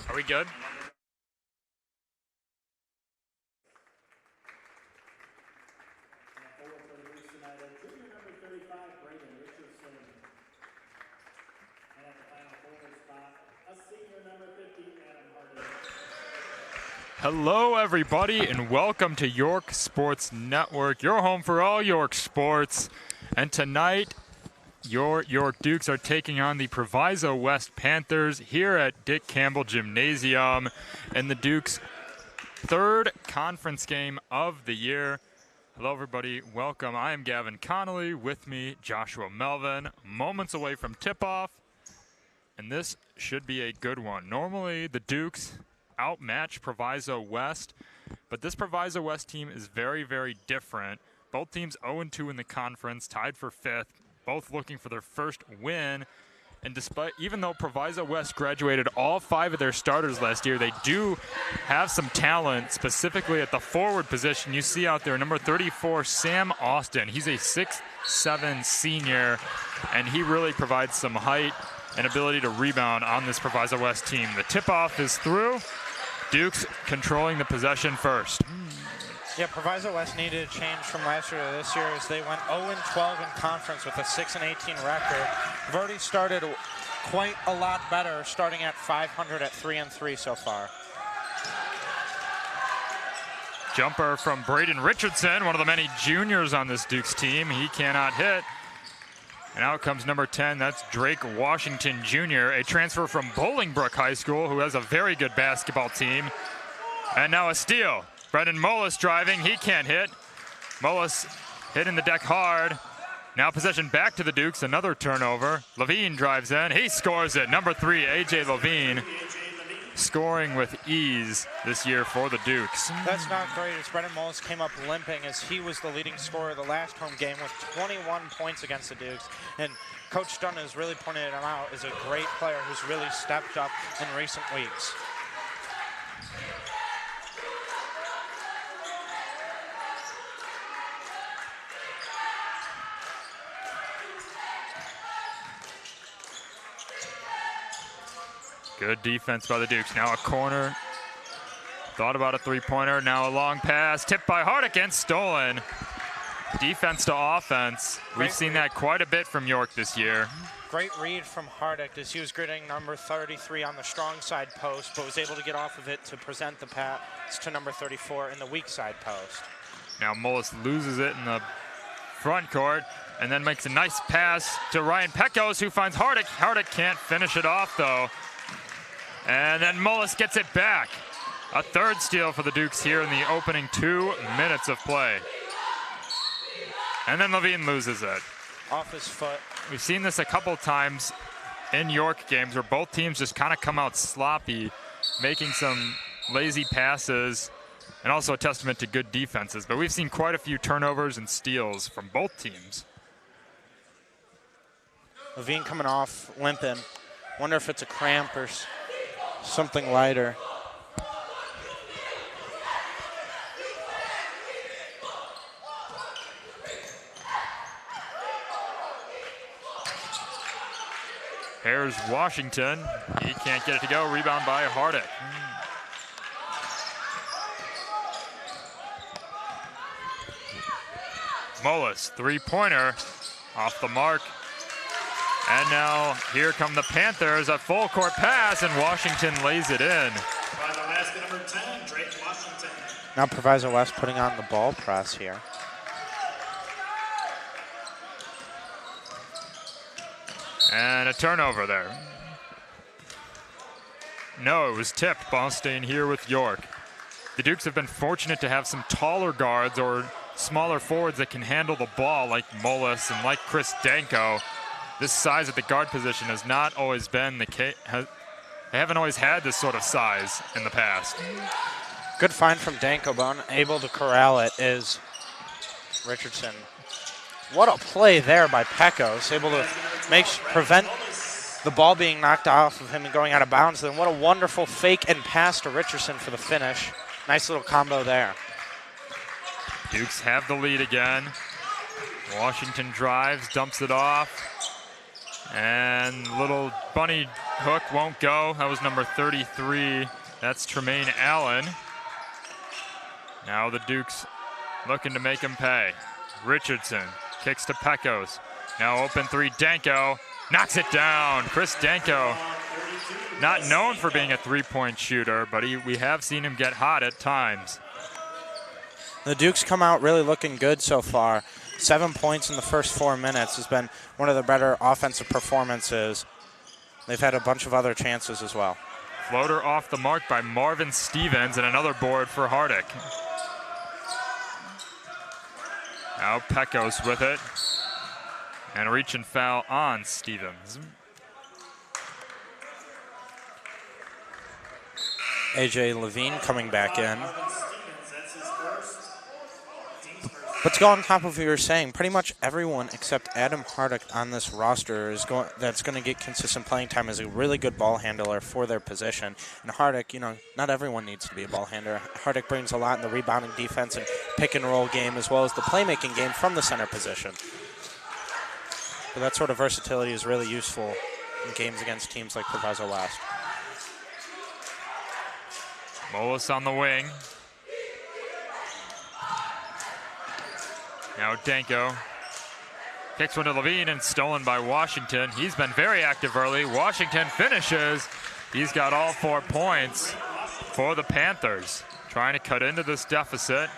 Are we good? Hello, everybody, and welcome to York Sports Network, your home for all York sports. And tonight, your York Dukes are taking on the Proviso West Panthers here at Dick Campbell Gymnasium in the Dukes' third conference game of the year. Hello, everybody. Welcome. I am Gavin Connolly. With me, Joshua Melvin. Moments away from tip-off, and this should be a good one. Normally, the Dukes outmatch Proviso West, but this Proviso West team is very, very different. Both teams 0-2 in the conference, tied for 5th, both looking for their first win. And even though Proviso West graduated all 5 of their starters last year, they do have some talent, specifically at the forward position. You see out there, number 34, Sam Austin. He's a 6'7" senior, and he really provides some height and ability to rebound on this Proviso West team. The tip-off is through. Dukes controlling the possession first. Yeah, Proviso West needed a change from last year to this year as they went 0-12 in conference with a 6-18 record. They've already started quite a lot better, starting at 500 at 3-3 so far. Jumper from Braden Richardson, one of the many juniors on this Dukes team. He cannot hit. And out comes number 10, that's Drake Washington Jr., a transfer from Bolingbrook High School who has a very good basketball team. And now a steal. Brendan Mullis driving, he can't hit. Mullis hitting the deck hard. Now possession back to the Dukes, another turnover. Levine drives in, he scores it. Number 3, A.J. Levine, scoring with ease this year for the Dukes. That's not great as Brendan Mullis came up limping as he was the leading scorer of the last home game with 21 points against the Dukes. And Coach Dunn has really pointed him out as a great player who's really stepped up in recent weeks. Good defense by the Dukes. Now a corner. Thought about a three-pointer. Now a long pass. Tipped by Hardick and stolen. Defense to offense. We've seen that quite a bit from York this year. Great read from Hardick as he was gritting number 33 on the strong side post, but was able to get off of it to present the pass to number 34 in the weak side post. Now Mullis loses it in the front court and then makes a nice pass to Ryan Pecos, who finds Hardick. Hardick can't finish it off, though. And then Mullis gets it back. A third steal for the Dukes here in the opening 2 minutes of play. And then Levine loses it. Off his foot. We've seen this a couple times in York games where both teams just kind of come out sloppy, making some lazy passes, and also a testament to good defenses. But we've seen quite a few turnovers and steals from both teams. Levine coming off limping. Wonder if it's a cramp or something lighter. Here's Washington. He can't get it to go. Rebound by Hardick. Mullis, three-pointer off the mark. And now here come the Panthers, a full court pass, and Washington lays it in. Proviso West, number 10, Drake Washington. Now Proviso West putting on the ball press here. And a turnover there. No, it was tipped. Ball staying here with York. The Dukes have been fortunate to have some taller guards or smaller forwards that can handle the ball like Mullis and like Chris Danko. This size at the guard position has not always been the case. They haven't always had this sort of size in the past. Good find from Danko, but unable to corral it is Richardson. What a play there by Pecos, able to prevent the ball being knocked off of him and going out of bounds. Then what a wonderful fake and pass to Richardson for the finish. Nice little combo there. Dukes have the lead again. Washington drives, dumps it off. And little bunny hook won't go. That was number 33. That's Tremaine Allen. Now the Dukes looking to make him pay. Richardson kicks to Pecos. Now open three, Danko knocks it down. Chris Danko, not known for being a three-point shooter, but we have seen him get hot at times. The Dukes come out really looking good so far. 7 points in the first 4 minutes has been one of the better offensive performances. They've had a bunch of other chances as well. Floater off the mark by Marvin Stevens, and another board for Hardick. Now Pecos with it. And a reach and foul on Stevens. A.J. Levine coming back in. But to go on top of what you were saying, pretty much everyone except Adam Hardick on this roster that's going to get consistent playing time is a really good ball handler for their position. And Hardick, you know, not everyone needs to be a ball handler. Hardick brings a lot in the rebounding defense and pick and roll game, as well as the playmaking game from the center position. So that sort of versatility is really useful in games against teams like Proviso West. Molis on the wing. Now Danko kicks one to Levine and stolen by Washington. He's been very active early. Washington finishes. He's got all 4 points for the Panthers. Trying to cut into this deficit.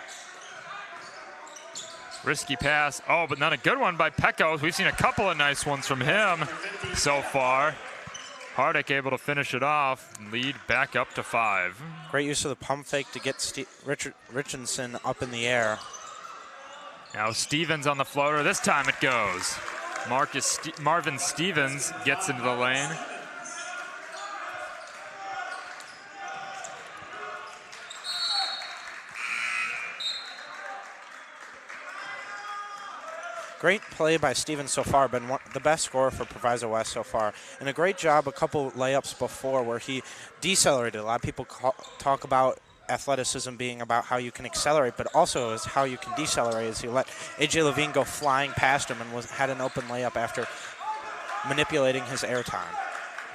Risky pass. Oh, but not a good one by Pecos. We've seen a couple of nice ones from him so far. Hardick able to finish it off and lead back up to 5. Great use of the pump fake to get Richardson up in the air. Now Stevens on the floater. This time it goes. Marvin Stevens gets into the lane. Great play by Stevens so far, been the best scorer for Proviso West so far. And a great job a couple layups before where he decelerated. A lot of people talk about athleticism being about how you can accelerate, but also is how you can decelerate, as he let A.J. Levine go flying past him and had an open layup after manipulating his air time.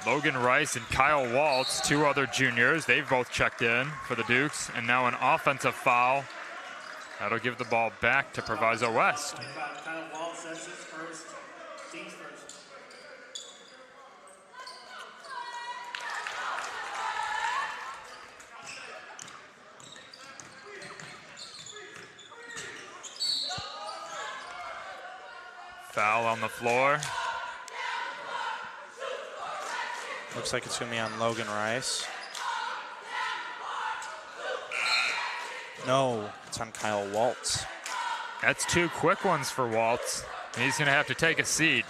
Logan Rice and Kyle Waltz, 2 other juniors, they've both checked in for the Dukes, and now an offensive foul. That'll give the ball back to Proviso West. Kyle Waltz, that's his first, team's first. Foul on the floor. Looks like it's going to be on Logan Rice. No, it's on Kyle Waltz. That's 2 quick ones for Waltz. He's going to have to take a seat.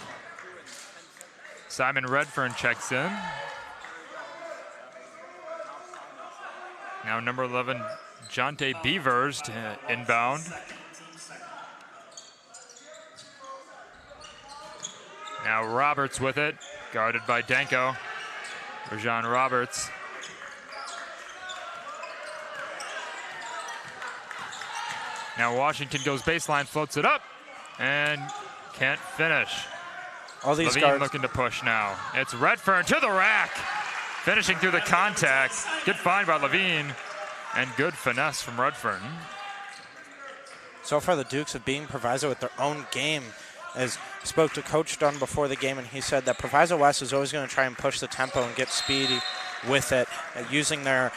Simon Redfern checks in. Now number 11, Jonte Beavers inbound. Now Roberts with it, guarded by Danko. Rajon Roberts. Now Washington goes baseline, floats it up, and can't finish. All these Levine guards looking to push now. It's Redfern to the rack, finishing through the contact. Good find by Levine, and good finesse from Redfern. So far, the Dukes have beaten Proviso with their own game. As I spoke to Coach Dunn before the game, and he said that Proviso West is always going to try and push the tempo and get speedy with it, using their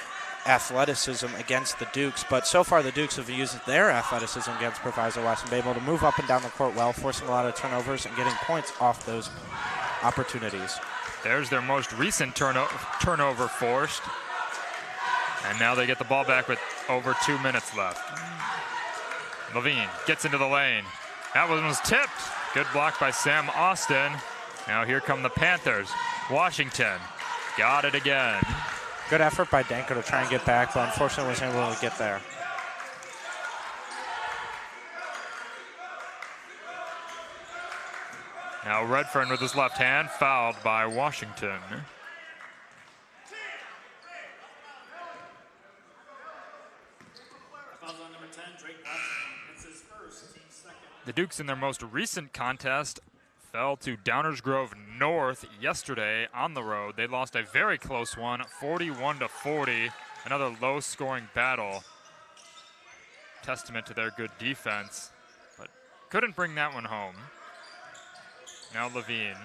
athleticism against the Dukes. But so far, the Dukes have used their athleticism against Proviso West and been able to move up and down the court well, forcing a lot of turnovers and getting points off those opportunities. There's their most recent turnover forced. And now they get the ball back with over 2 minutes left. Levine gets into the lane. That one was tipped. Good block by Sam Austin. Now here come the Panthers. Washington got it again. Good effort by Danko to try and get back, but unfortunately wasn't able to get there. Now Redfern with his left hand, fouled by Washington. It's his first, team second. The Dukes in their most recent contest fell to Downers Grove North yesterday on the road. They lost a very close one, 41-40. Another low-scoring battle. Testament to their good defense, but couldn't bring that one home. Now Levine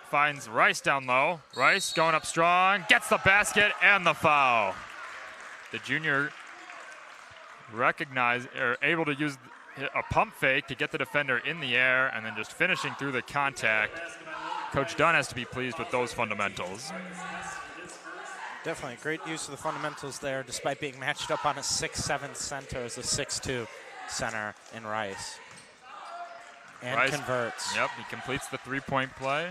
finds Rice down low. Rice going up strong, gets the basket and the foul. The junior able to use a pump fake to get the defender in the air and then just finishing through the contact. Coach Dunn has to be pleased with those fundamentals. Definitely great use of the fundamentals there, despite being matched up on a 6'7" center as a 6'2" center in Rice. And Rice converts. Yep, he completes the three-point play.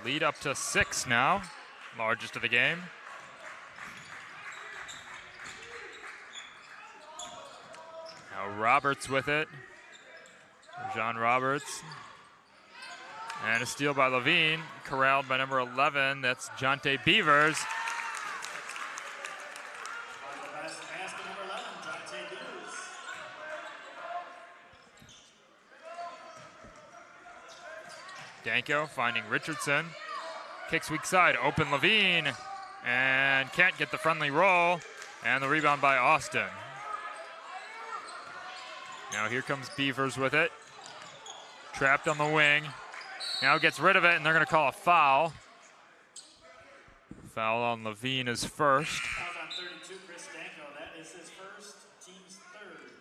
Lead up to 6 now, largest of the game. Now Roberts with it. John Roberts. And a steal by Levine, corralled by number 11. That's Jonte Beavers. Basket number 11, Jonte Beavers. Danko finding Richardson. Kicks weak side, open Levine. And can't get the friendly roll. And the rebound by Austin. Now here comes Beavers with it. Trapped on the wing. Now gets rid of it, and they're going to call a foul. Foul on Levine is first. Fouls on 32, Chris Danko. That is his first, team's third.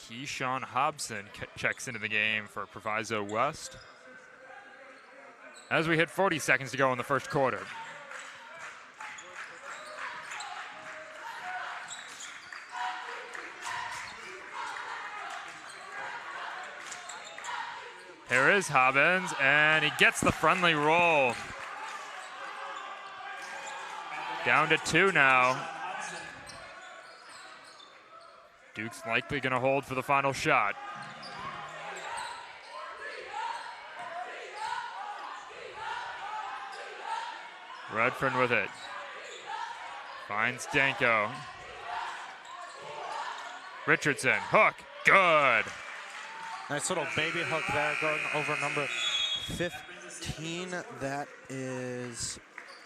Keyshawn Hobson checks into the game for Proviso West. As we hit 40 seconds to go in the first quarter. Here is Hobbins, and he gets the friendly roll. Down to 2 now. Duke's likely going to hold for the final shot. Redfern with it. Finds Danko. Richardson, hook, good. Nice little baby hook there going over number 15. That is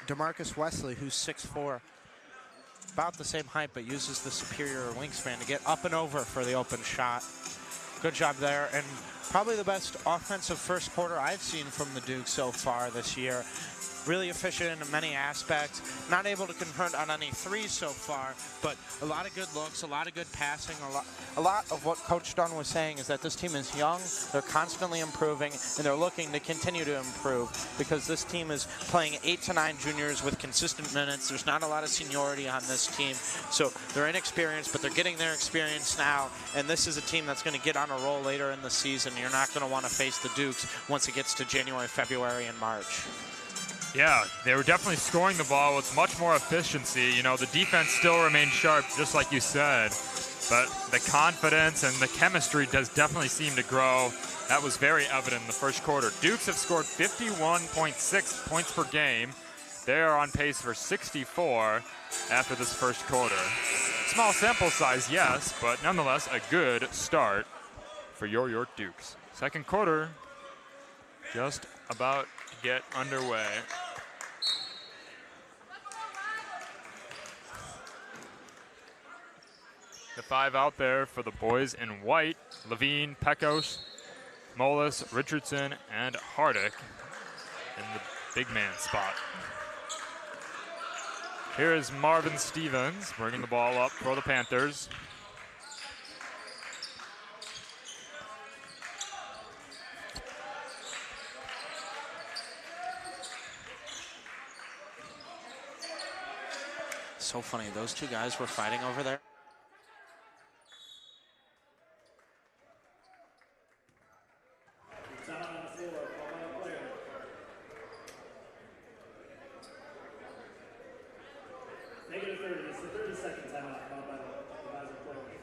DeMarcus Wesley, who's 6'4", about the same height, but uses the superior wingspan to get up and over for the open shot. Good job there, and probably the best offensive first quarter I've seen from the Duke so far this year. Really efficient in many aspects. Not able to convert on any threes so far, but a lot of good looks, a lot of good passing. A lot of what Coach Dunn was saying is that this team is young, they're constantly improving, and they're looking to continue to improve because this team is playing 8 to 9 juniors with consistent minutes. There's not a lot of seniority on this team, so they're inexperienced, but they're getting their experience now, and this is a team that's going to get on a roll later in the season. You're not going to want to face the Dukes once it gets to January, February, and March. Yeah, they were definitely scoring the ball with much more efficiency. You know, the defense still remained sharp, just like you said, but the confidence and the chemistry does definitely seem to grow. That was very evident in the first quarter. Dukes have scored 51.6 points per game. They are on pace for 64 after this first quarter. Small sample size, yes, but nonetheless a good start for your York Dukes. Second quarter just about to get underway. The 5 out there for the boys in white: Levine, Pecos, Molis, Richardson, and Hardick in the big man spot. Here is Marvin Stevens bringing the ball up for the Panthers. So funny, those two guys were fighting over there. Time on the floor, call by the player. Negative 30, it's the 30-second timeout called by the Proviso player.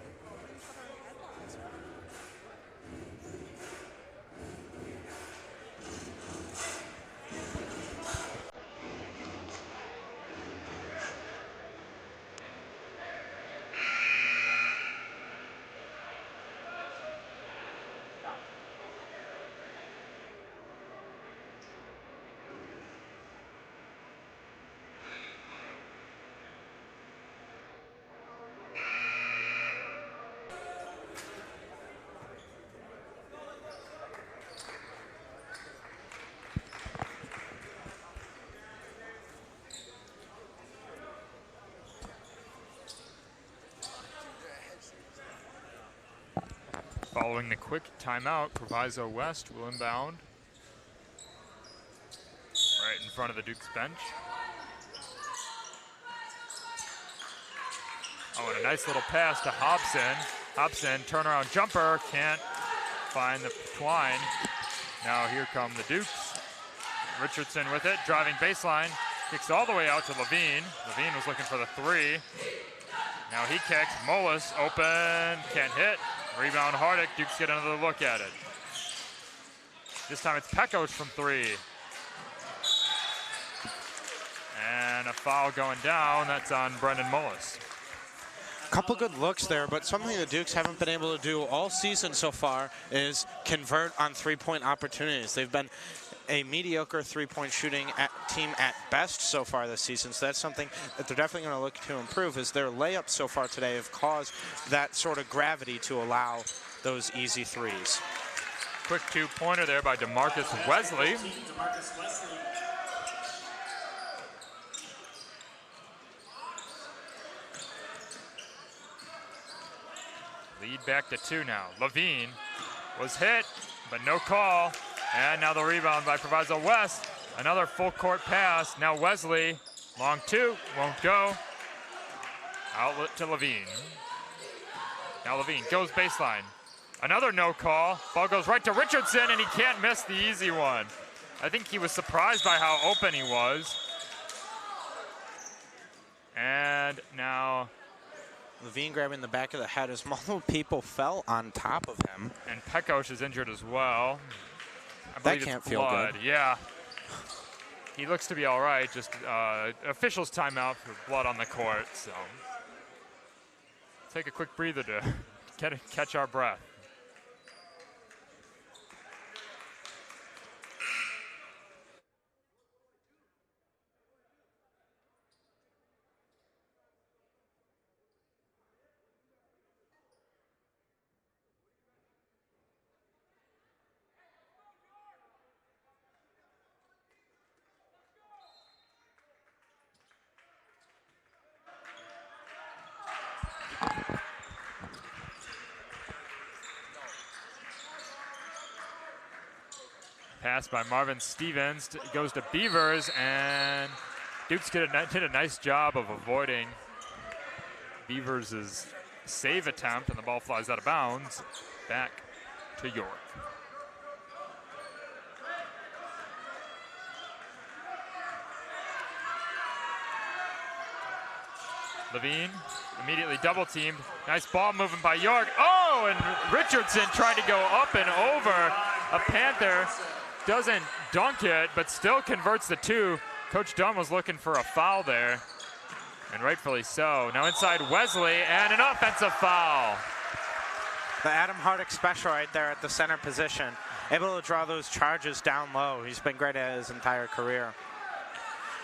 Following the quick timeout, Proviso West will inbound right in front of the Dukes bench. Oh, and a nice little pass to Hobson. Hobson, turnaround jumper, can't find the twine. Now here come the Dukes. Richardson with it, driving baseline, kicks all the way out to Levine. Levine was looking for the three. Now he kicks, Mullis open, can't hit. Rebound Hardick, Dukes get another look at it. This time it's Pekos from three. And a foul going down, that's on Brendan Mullis. Couple good looks there, but something the Dukes haven't been able to do all season so far is convert on three-point opportunities. They've been a mediocre three-point shooting team at best so far this season, so that's something that they're definitely going to look to improve, as their layups so far today have caused that sort of gravity to allow those easy threes. Quick two-pointer there by DeMarcus Wesley. Lead back to two now. Levine was hit, but no call. And now the rebound by Proviso West. Another full court pass. Now Wesley, long two, won't go. Outlet to Levine. Now Levine goes baseline. Another no call. Ball goes right to Richardson, and he can't miss the easy one. I think he was surprised by how open he was. And now Levine grabbing the back of the head as multiple people fell on top of him. And Pekos is injured as well. I That believe can't it's feel blood. good. Yeah. He looks to be all right. Just officials timeout for blood on the court. So take a quick breather to catch our breath. Pass by Marvin Stevens, goes to Beavers, and Dukes did a nice job of avoiding Beavers' save attempt, and the ball flies out of bounds back to York. Levine immediately double teamed. Nice ball movement by York. Oh, and Richardson tried to go up and over a Panther. Doesn't dunk it, but still converts the two. Coach Dunn was looking for a foul there, and rightfully so. Now inside Wesley, and an offensive foul. The Adam Hardick special right there at the center position. Able to draw those charges down low. He's been great at his entire career.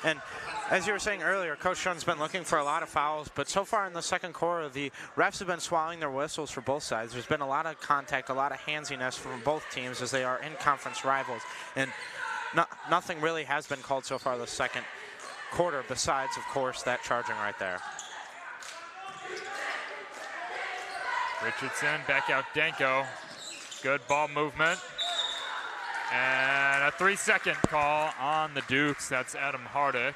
And as you were saying earlier, Coach Dunn's been looking for a lot of fouls, but so far in the second quarter, the refs have been swallowing their whistles for both sides. There's been a lot of contact, a lot of handsiness from both teams as they are in-conference rivals. And nothing really has been called so far this second quarter besides, of course, that charging right there. Richardson, back out Danko. Good ball movement. And a 3-second call on the Dukes. That's Adam Hardick.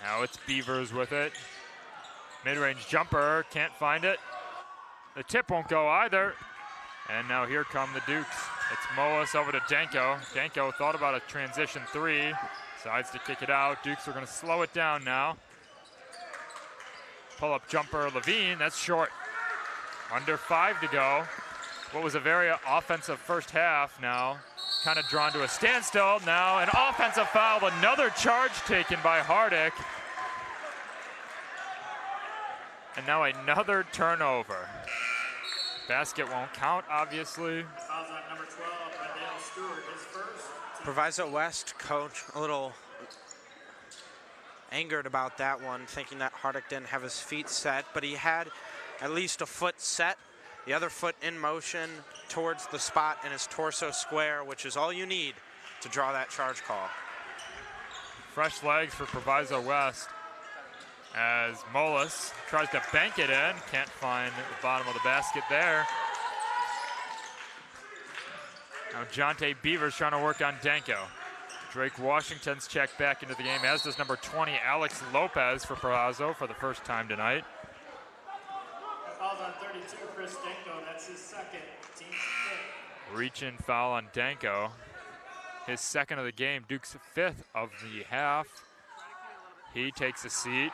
Now it's Beavers with it. Mid-range jumper, can't find it. The tip won't go either. And now here come the Dukes. It's Moas over to Danko. Danko thought about a transition three. Decides to kick it out. Dukes are going to slow it down now. Pull-up jumper, Levine. That's short. Under 5 to go. What was a very offensive first half now. Kind of drawn to a standstill. Now an offensive foul. Another charge taken by Hardick. And now another turnover. Basket won't count, obviously. Fouls on number 12, Rendell Stewart, his first. Proviso West coach a little angered about that one, thinking that Hardick didn't have his feet set, but he had at least a foot set. the other foot in motion towards the spot in his torso square, which is all you need to draw that charge call. Fresh legs for Proviso West as Mullis tries to bank it in. Can't find the bottom of the basket there. Now Jonte Beavers trying to work on Danko. Drake Washington's checked back into the game, as does number 20, Alex Lopez for Proviso for the first time tonight. Fouls on 32, Chris Danko. That's his second. Team's fifth. Reach-in foul on Danko. His second of the game, Duke's fifth of the half. He takes a seat.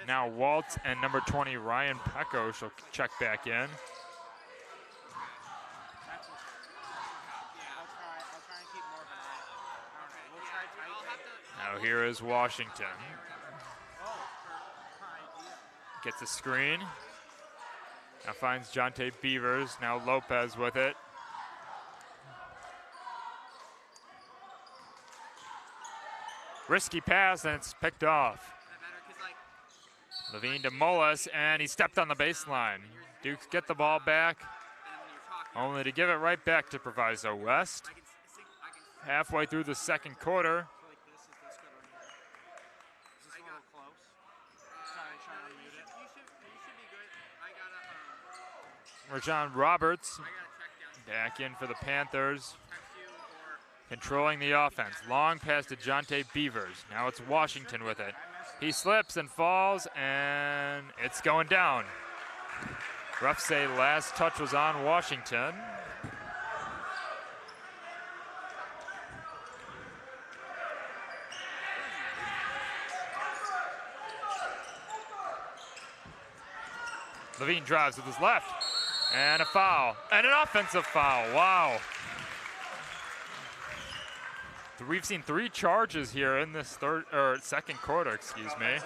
Now Waltz and number 20, Ryan Pecco, shall check back in. Now here is Washington. Gets a screen. Now finds Jonte Beavers. Now Lopez with it. Risky pass, and it's picked off. Levine to Mullis, and he stepped on the baseline. Dukes get the ball back, only to give it right back to Proviso West. Halfway through the second quarter. Rajon Roberts back in for the Panthers. Controlling the offense. Long pass to Jonte Beavers. Now it's Washington with it. He slips and falls, and it's going down. Refs say last touch was on Washington. Levine drives with his left. And a foul. And an offensive foul. Wow. We've seen 3 charges here in this second quarter, excuse me.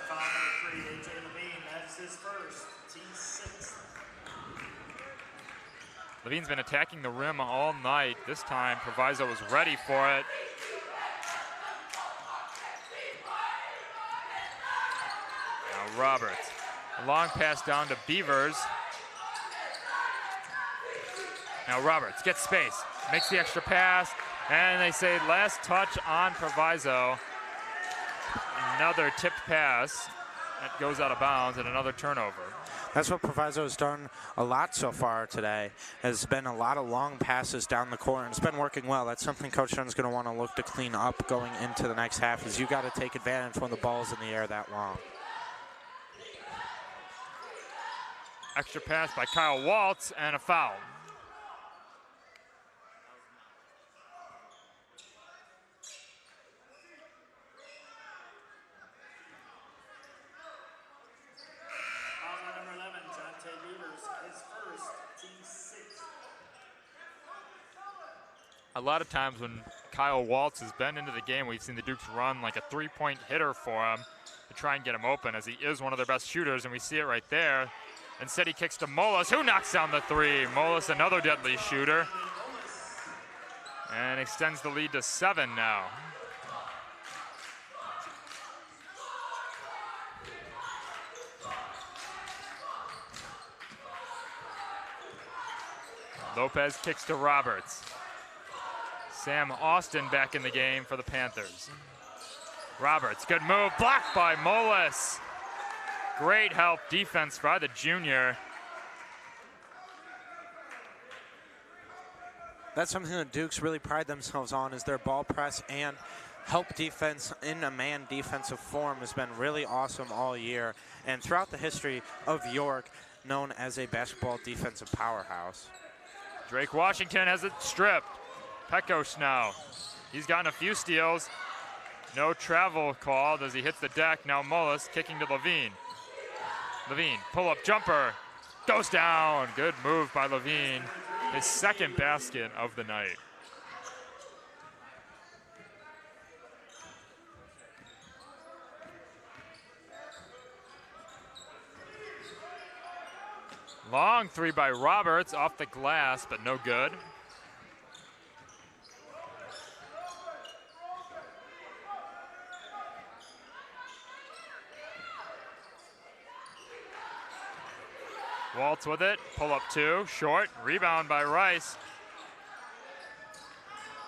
Levine's been attacking the rim all night. This time, Proviso was ready for it. Now Roberts. A long pass down to Beavers. Now Roberts gets space, makes the extra pass, and they say last touch on Proviso. Another tipped pass that goes out of bounds and another turnover. That's what Proviso has done a lot so far today. Has been a lot of long passes down the court, and it's been working well. That's something Coach Dunn's going to want to look to clean up going into the next half, is you got to take advantage when the ball's in the air that long. Extra pass by Kyle Waltz and a foul. A lot of times when Kyle Waltz has been into the game, we've seen the Dukes run like a 3-point hitter for him to try and get him open, as he is one of their best shooters, and we see it right there. Instead, he kicks to Mullis, who knocks down the 3. Mullis, another deadly shooter, and extends the lead to 7 now. Lopez kicks to Roberts. Sam Austin back in the game for the Panthers. Roberts, good move, blocked by Mullis. Great help defense by the junior. That's something that Dukes really pride themselves on, is their ball press and help defense in a man defensive form has been really awesome all year, and throughout the history of York, known as a basketball defensive powerhouse. Drake Washington has it stripped. Pecos now. He's gotten a few steals. No travel called as he hits the deck. Now Mullis kicking to Levine. Levine, pull-up jumper. Goes down. Good move by Levine. His second basket of the night. Long 3 by Roberts, off the glass, but no good. Waltz with it, pull up 2, short, rebound by Rice.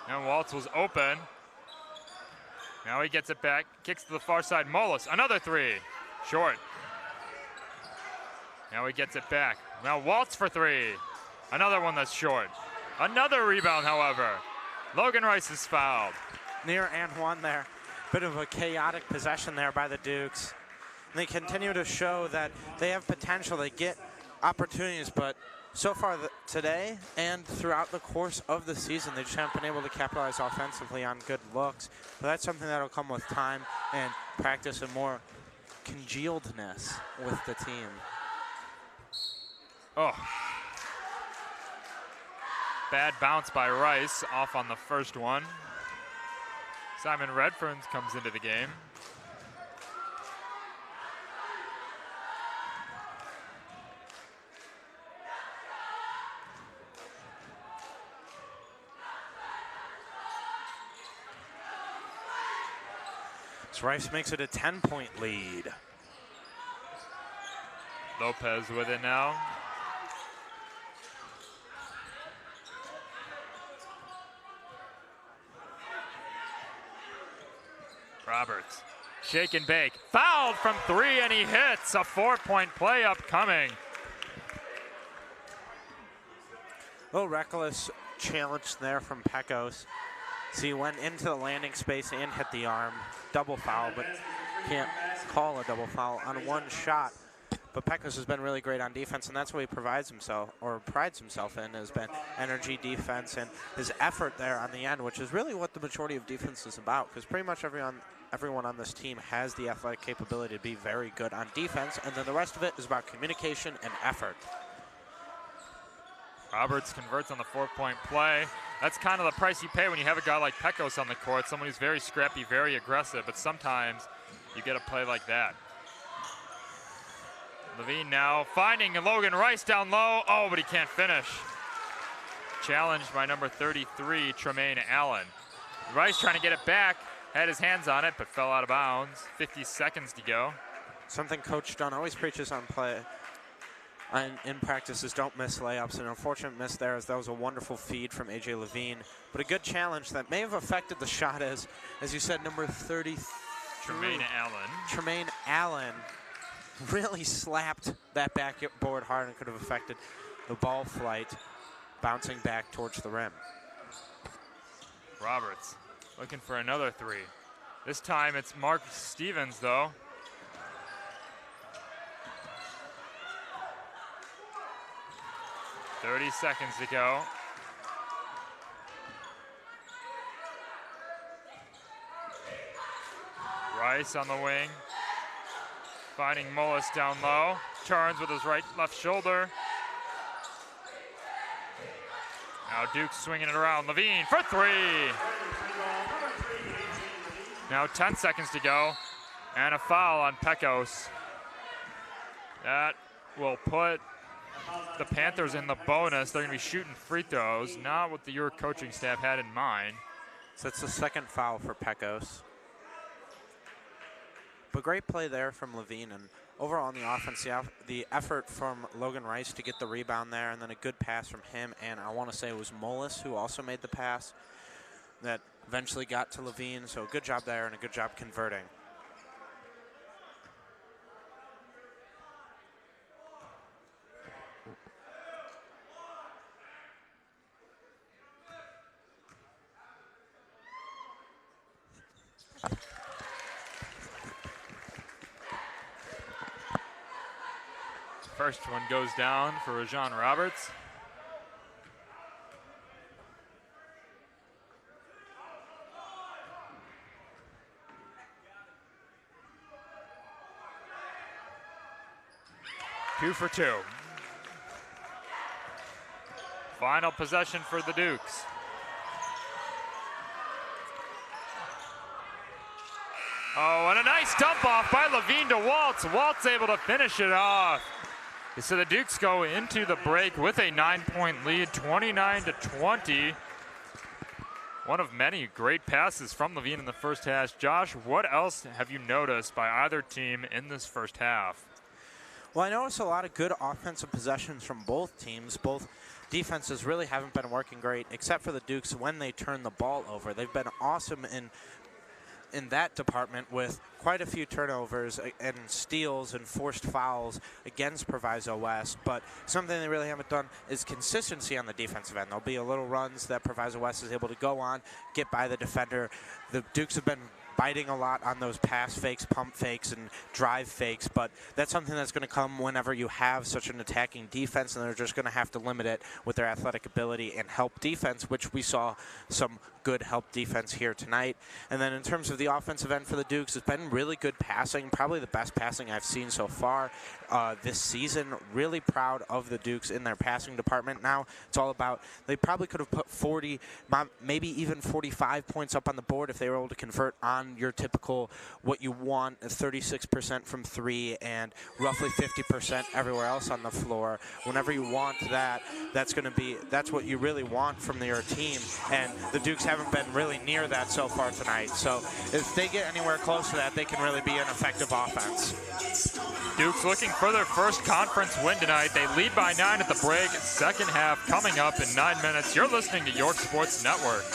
And Waltz was open. Now he gets it back, kicks to the far side, Mullis, another 3, short. Now he gets it back. Now Waltz for 3, another one that's short. Another rebound, however. Logan Rice is fouled. Near and one there. Bit of a chaotic possession there by the Dukes. And they continue to show that they have potential. They get opportunities, but so far today and throughout the course of the season, they just haven't been able to capitalize offensively on good looks. But that's something that'll come with time and practice and more congealedness with the team. Oh. Bad bounce by Rice off on the first one. Simon Redfern comes into the game. So Rice makes it a 10-point lead. Lopez with it now. Roberts, shake and bake, fouled from 3 and he hits. A 4-point play upcoming. A little reckless challenge there from Pecos. So he went into the landing space and hit the arm. Double foul, but can't call a double foul on one shot. But Pecos has been really great on defense, and that's what he prides himself in, has been energy, defense, and his effort there on the end, which is really what the majority of defense is about, because pretty much everyone on this team has the athletic capability to be very good on defense, and then the rest of it is about communication and effort. Roberts converts on the 4-point play. That's kind of the price you pay when you have a guy like Pecos on the court, someone who's very scrappy, very aggressive, but sometimes you get a play like that. Levine now finding Logan Rice down low. Oh, but he can't finish. Challenged by number 33, Tremaine Allen. Rice trying to get it back, had his hands on it, but fell out of bounds. 50 seconds to go. Something Coach Dunn always preaches on play. In practice is don't miss layups. An unfortunate miss there, as that was a wonderful feed from A.J. Levine. But a good challenge that may have affected the shot, as you said, number 30. Tremaine Allen. Tremaine Allen really slapped that backboard hard and could have affected the ball flight bouncing back towards the rim. Roberts looking for another 3. This time it's Mark Stevens, though. .30 seconds to go. Rice on the wing. Finding Mullis down low. Turns with his left shoulder. Now Duke swinging it around. Levine for 3. Now 10 seconds to go. And a foul on Pecos. That will put the Panthers in the bonus. They're going to be shooting free throws, not what your coaching staff had in mind. So it's the second foul for Pecos. But great play there from Levine, and overall on the offense, the effort from Logan Rice to get the rebound there, and then a good pass from him, and I want to say it was Mullis who also made the pass that eventually got to Levine. So a good job there and a good job converting. First one goes down for Rajon Roberts. Two for two. Final possession for the Dukes. Oh, and a nice dump off by Levine to Waltz. Waltz able to finish it off. So the Dukes go into the break with a 9-point lead, 29-20. One of many great passes from Levine in the first half. Josh, what else have you noticed by either team in this first half? Well, I noticed a lot of good offensive possessions from both teams. Both defenses really haven't been working great, except for the Dukes when they turn the ball over. They've been awesome in that department with quite a few turnovers and steals and forced fouls against Proviso West, but something they really haven't done is consistency on the defensive end. There'll be a little runs that Proviso West is able to go on, get by the defender. The Dukes have been biting a lot on those pass fakes, pump fakes, and drive fakes, but that's something that's going to come whenever you have such an attacking defense, and they're just going to have to limit it with their athletic ability and help defense, which we saw some good help defense here tonight. And then in terms of the offensive end for the Dukes, it's been really good passing, probably the best passing I've seen so far this season. Really proud of the Dukes in their passing department. Now it's all about, they probably could have put 40, maybe even 45 points up on the board if they were able to convert on your typical, what you want, 36% from three and roughly 50% everywhere else on the floor. Whenever you want that, that's what you really want from your team, and the Dukes haven't been really near that so far tonight. So if they get anywhere close to that, they can really be an effective offense. Dukes looking for their first conference win tonight. They lead by 9 at the break. Second half coming up in 9 minutes. You're listening to York Sports Network.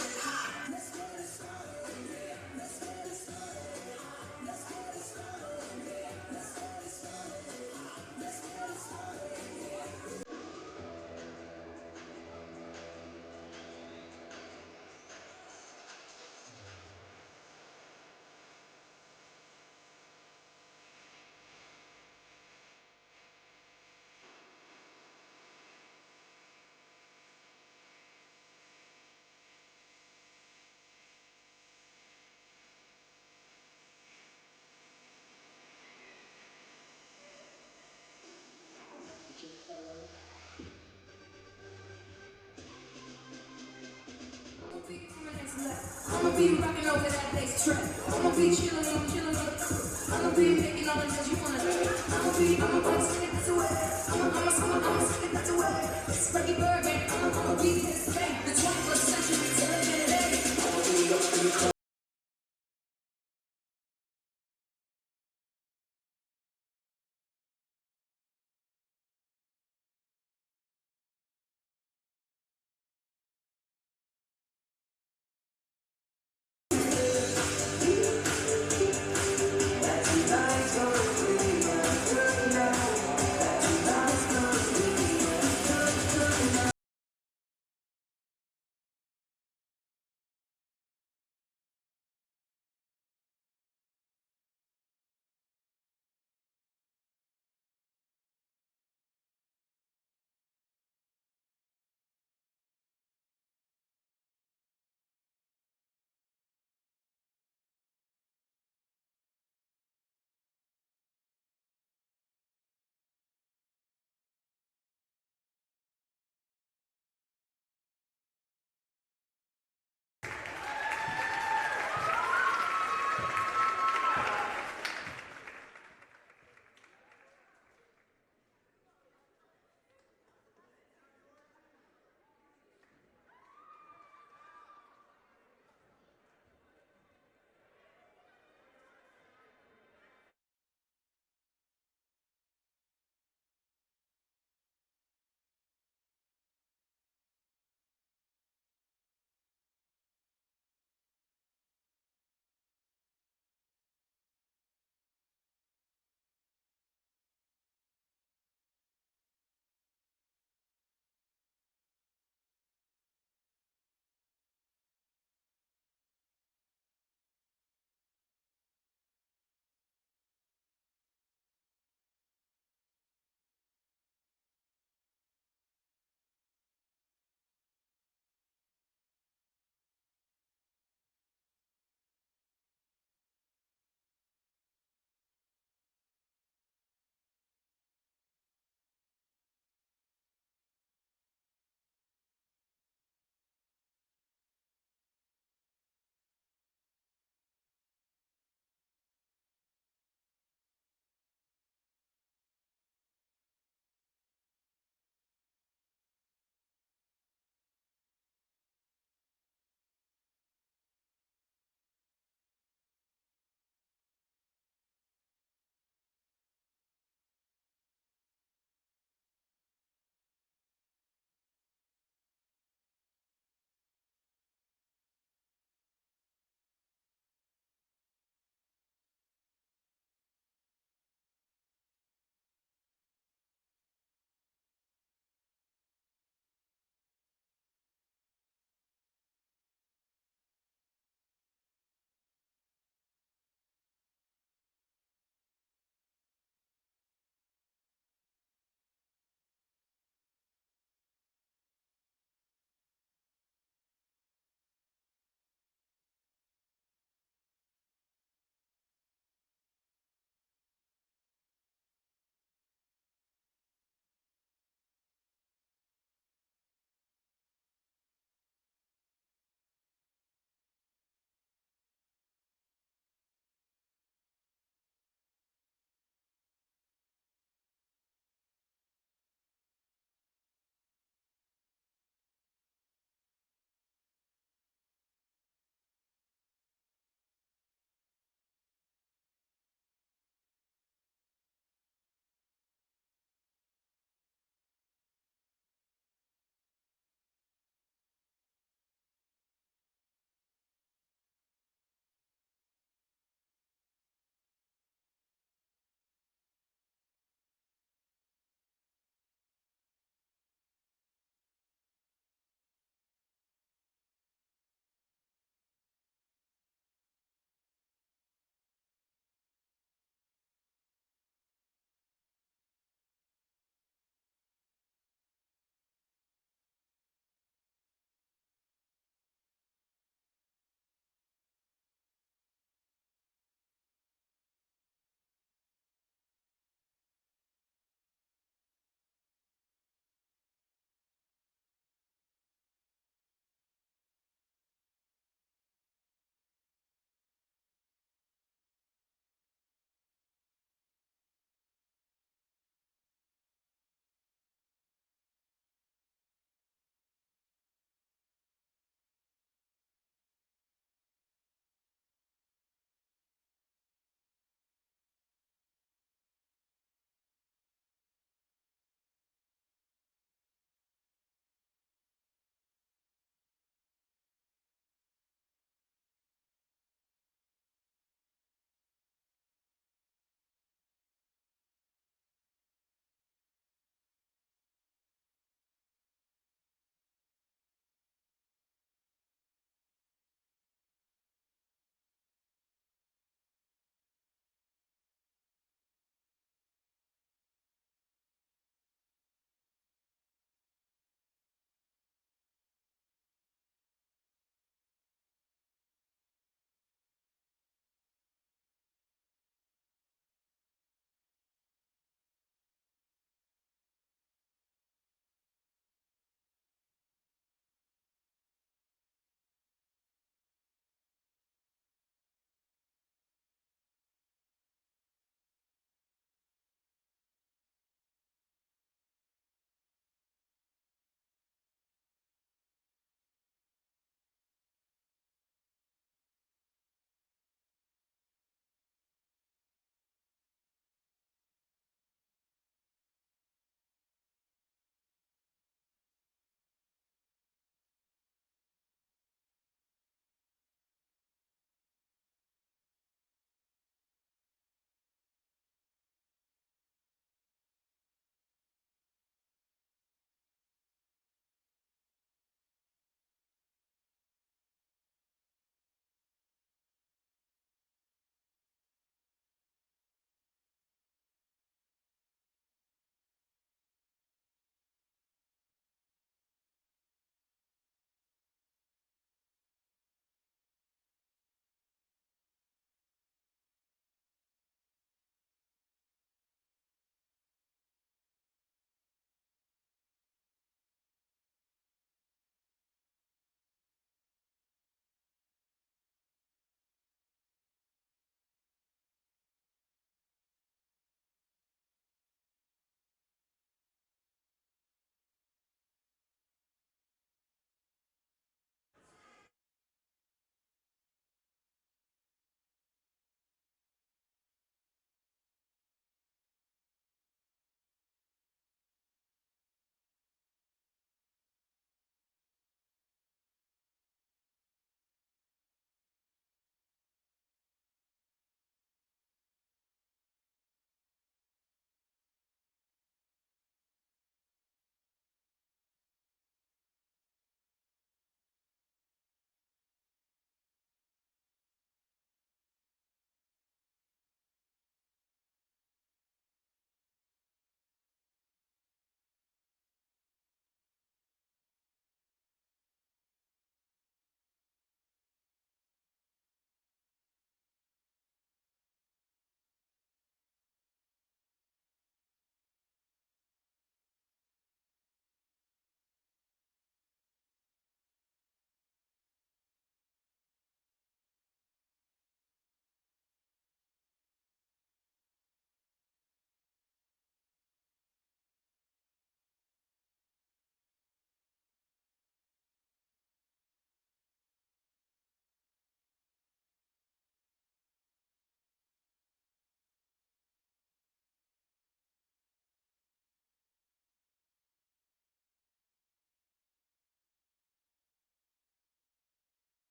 I'ma be rocking over that bass track. I'ma be chilling, I'ma be making all the noise you wanna hear. I'ma sing it away. I'ma sing it away. It's Reggie Bergman. I'ma be his thing. The 21st century, celebrating. I'ma be up in the club.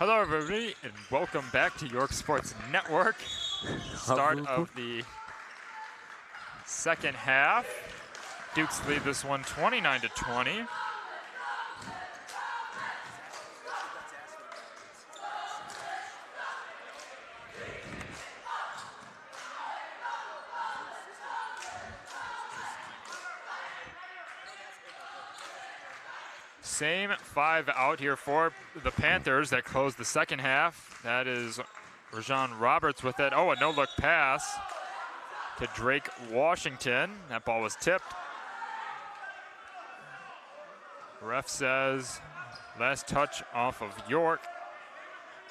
Hello, everybody, and welcome back to York Sports Network. Start of the second half. Dukes lead this one 29-20. Same five out here for the Panthers that closed the second half. That is Rajon Roberts with it. Oh, a no-look pass to Drake Washington. That ball was tipped. Ref says last touch off of York.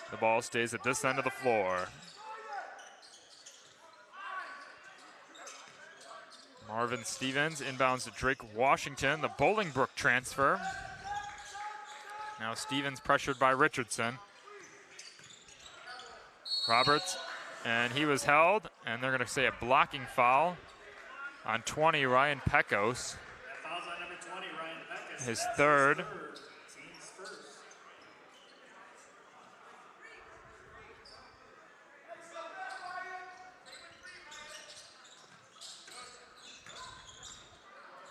The ball stays at this end of the floor. Marvin Stevens inbounds to Drake Washington, the Bolingbrook transfer. Now Stevens pressured by Richardson. Roberts, and he was held, and they're going to say a blocking foul on 20, Ryan Pecos. That foul's on number 20, Ryan Pecos. His That's third. Team's first.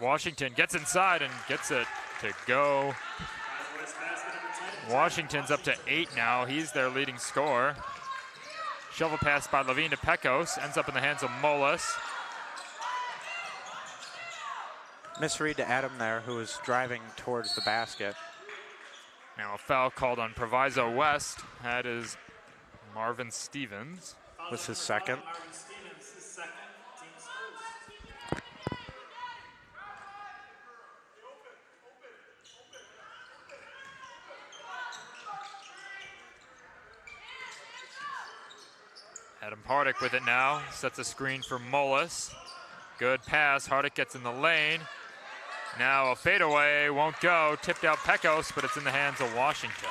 Washington gets inside and gets it to go. Washington's up to 8 now. He's their leading scorer. Shovel pass by Levine to Pecos. Ends up in the hands of Molis. Misread to Adam there, who was driving towards the basket. Now a foul called on Proviso West. That is Marvin Stevens. Was his second. Marvin Stevens, his second, team's first. Adam Hardick with it now. Sets a screen for Molis. Good pass. Hardick gets in the lane. Now a fadeaway won't go. Tipped out Pecos, but it's in the hands of Washington.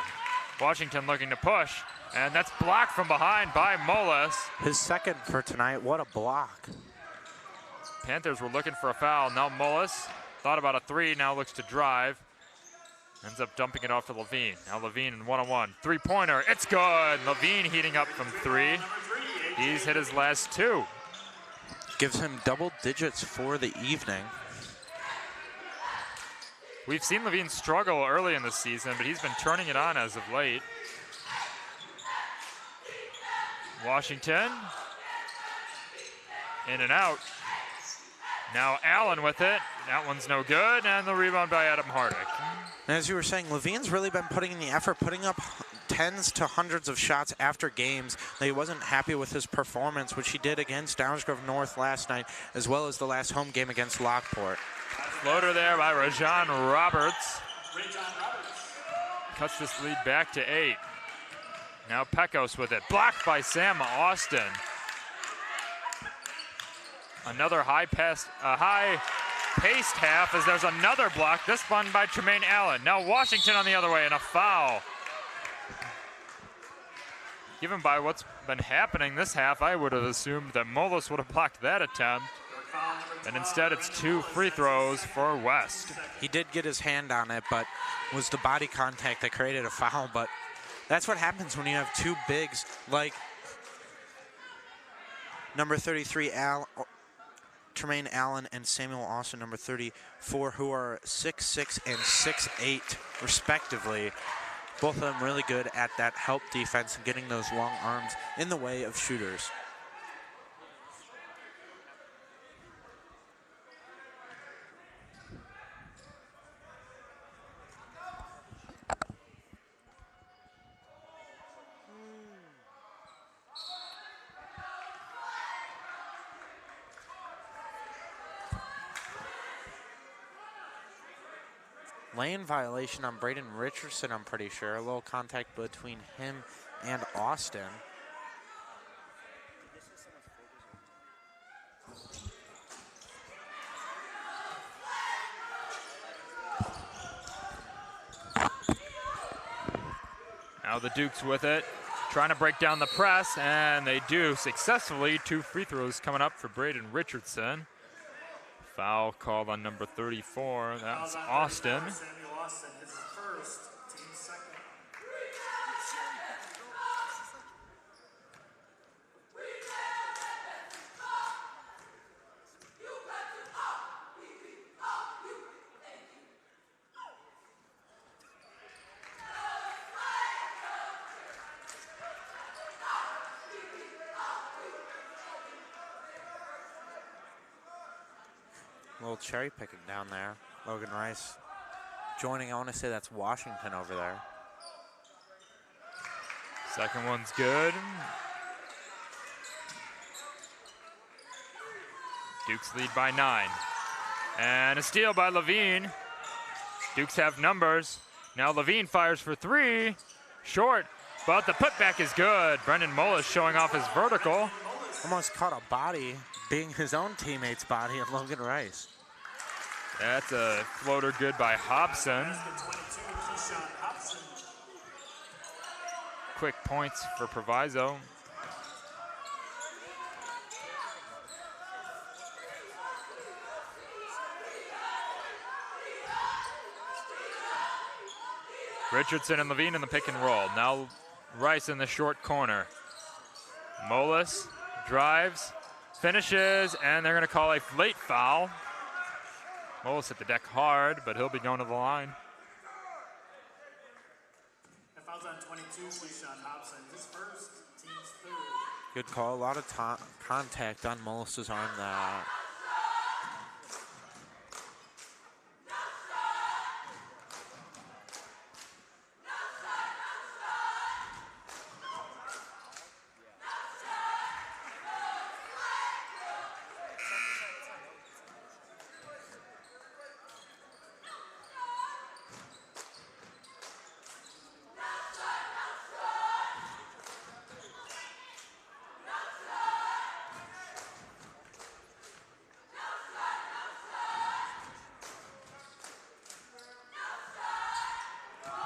Washington looking to push, and that's blocked from behind by Molis. His second for tonight. What a block. Panthers were looking for a foul. Now Molis thought about a three, now looks to drive. Ends up dumping it off to Levine. Now Levine in one-on-one. Three-pointer, it's good. Levine heating up from three. He's hit his last two. Gives him double digits for the evening. We've seen Levine struggle early in the season, but he's been turning it on as of late. Washington. In and out. Now Allen with it. That one's no good, and the rebound by Adam Hardick. And as you were saying, Levine's really been putting in the effort, putting up tens to hundreds of shots after games. That he wasn't happy with his performance, which he did against Downsgrove North last night, as well as the last home game against Lockport. Floater there by Rajon Roberts. Cuts this lead back to 8. Now Pecos with it. Blocked by Sam Austin. Another high-paced half as there's another block, this one by Tremaine Allen. Now Washington on the other way and a foul. Given by what's been happening this half, I would have assumed that Molis would have blocked that attempt. And instead it's 2 free throws for West. He did get his hand on it, but it was the body contact that created a foul. But that's what happens when you have two bigs like number 33, Tremaine Allen, and Samuel Austin, number 34, who are 6'6" and 6'8", respectively. Both of them really good at that help defense and getting those long arms in the way of shooters. Lane violation on Braden Richardson, I'm pretty sure. A little contact between him and Austin. Now the Dukes with it, trying to break down the press, and they do successfully. 2 free throws coming up for Braden Richardson. Foul called on number 34. That's Austin. Samuel Austin, his first, team second. little cherry picking down there. Logan Rice joining. I want to say that's Washington over there. Second one's good. Dukes lead by 9. And a steal by Levine. Dukes have numbers. Now Levine fires for 3. Short, but the putback is good. Brendan Mullis showing off his vertical. Almost caught a body being his own teammate's body of Logan Rice. That's a floater good by Hobson. Quick points for Proviso. Richardson and Levine in the pick and roll. Now Rice in the short corner. Mullis drives, finishes, and they're going to call a late foul. Mullis hit the deck hard, but he'll be going to the line. That foul's on 22, Keyshawn Hobson. His first, team's third. Good call. A lot of contact on Mullis's arm there.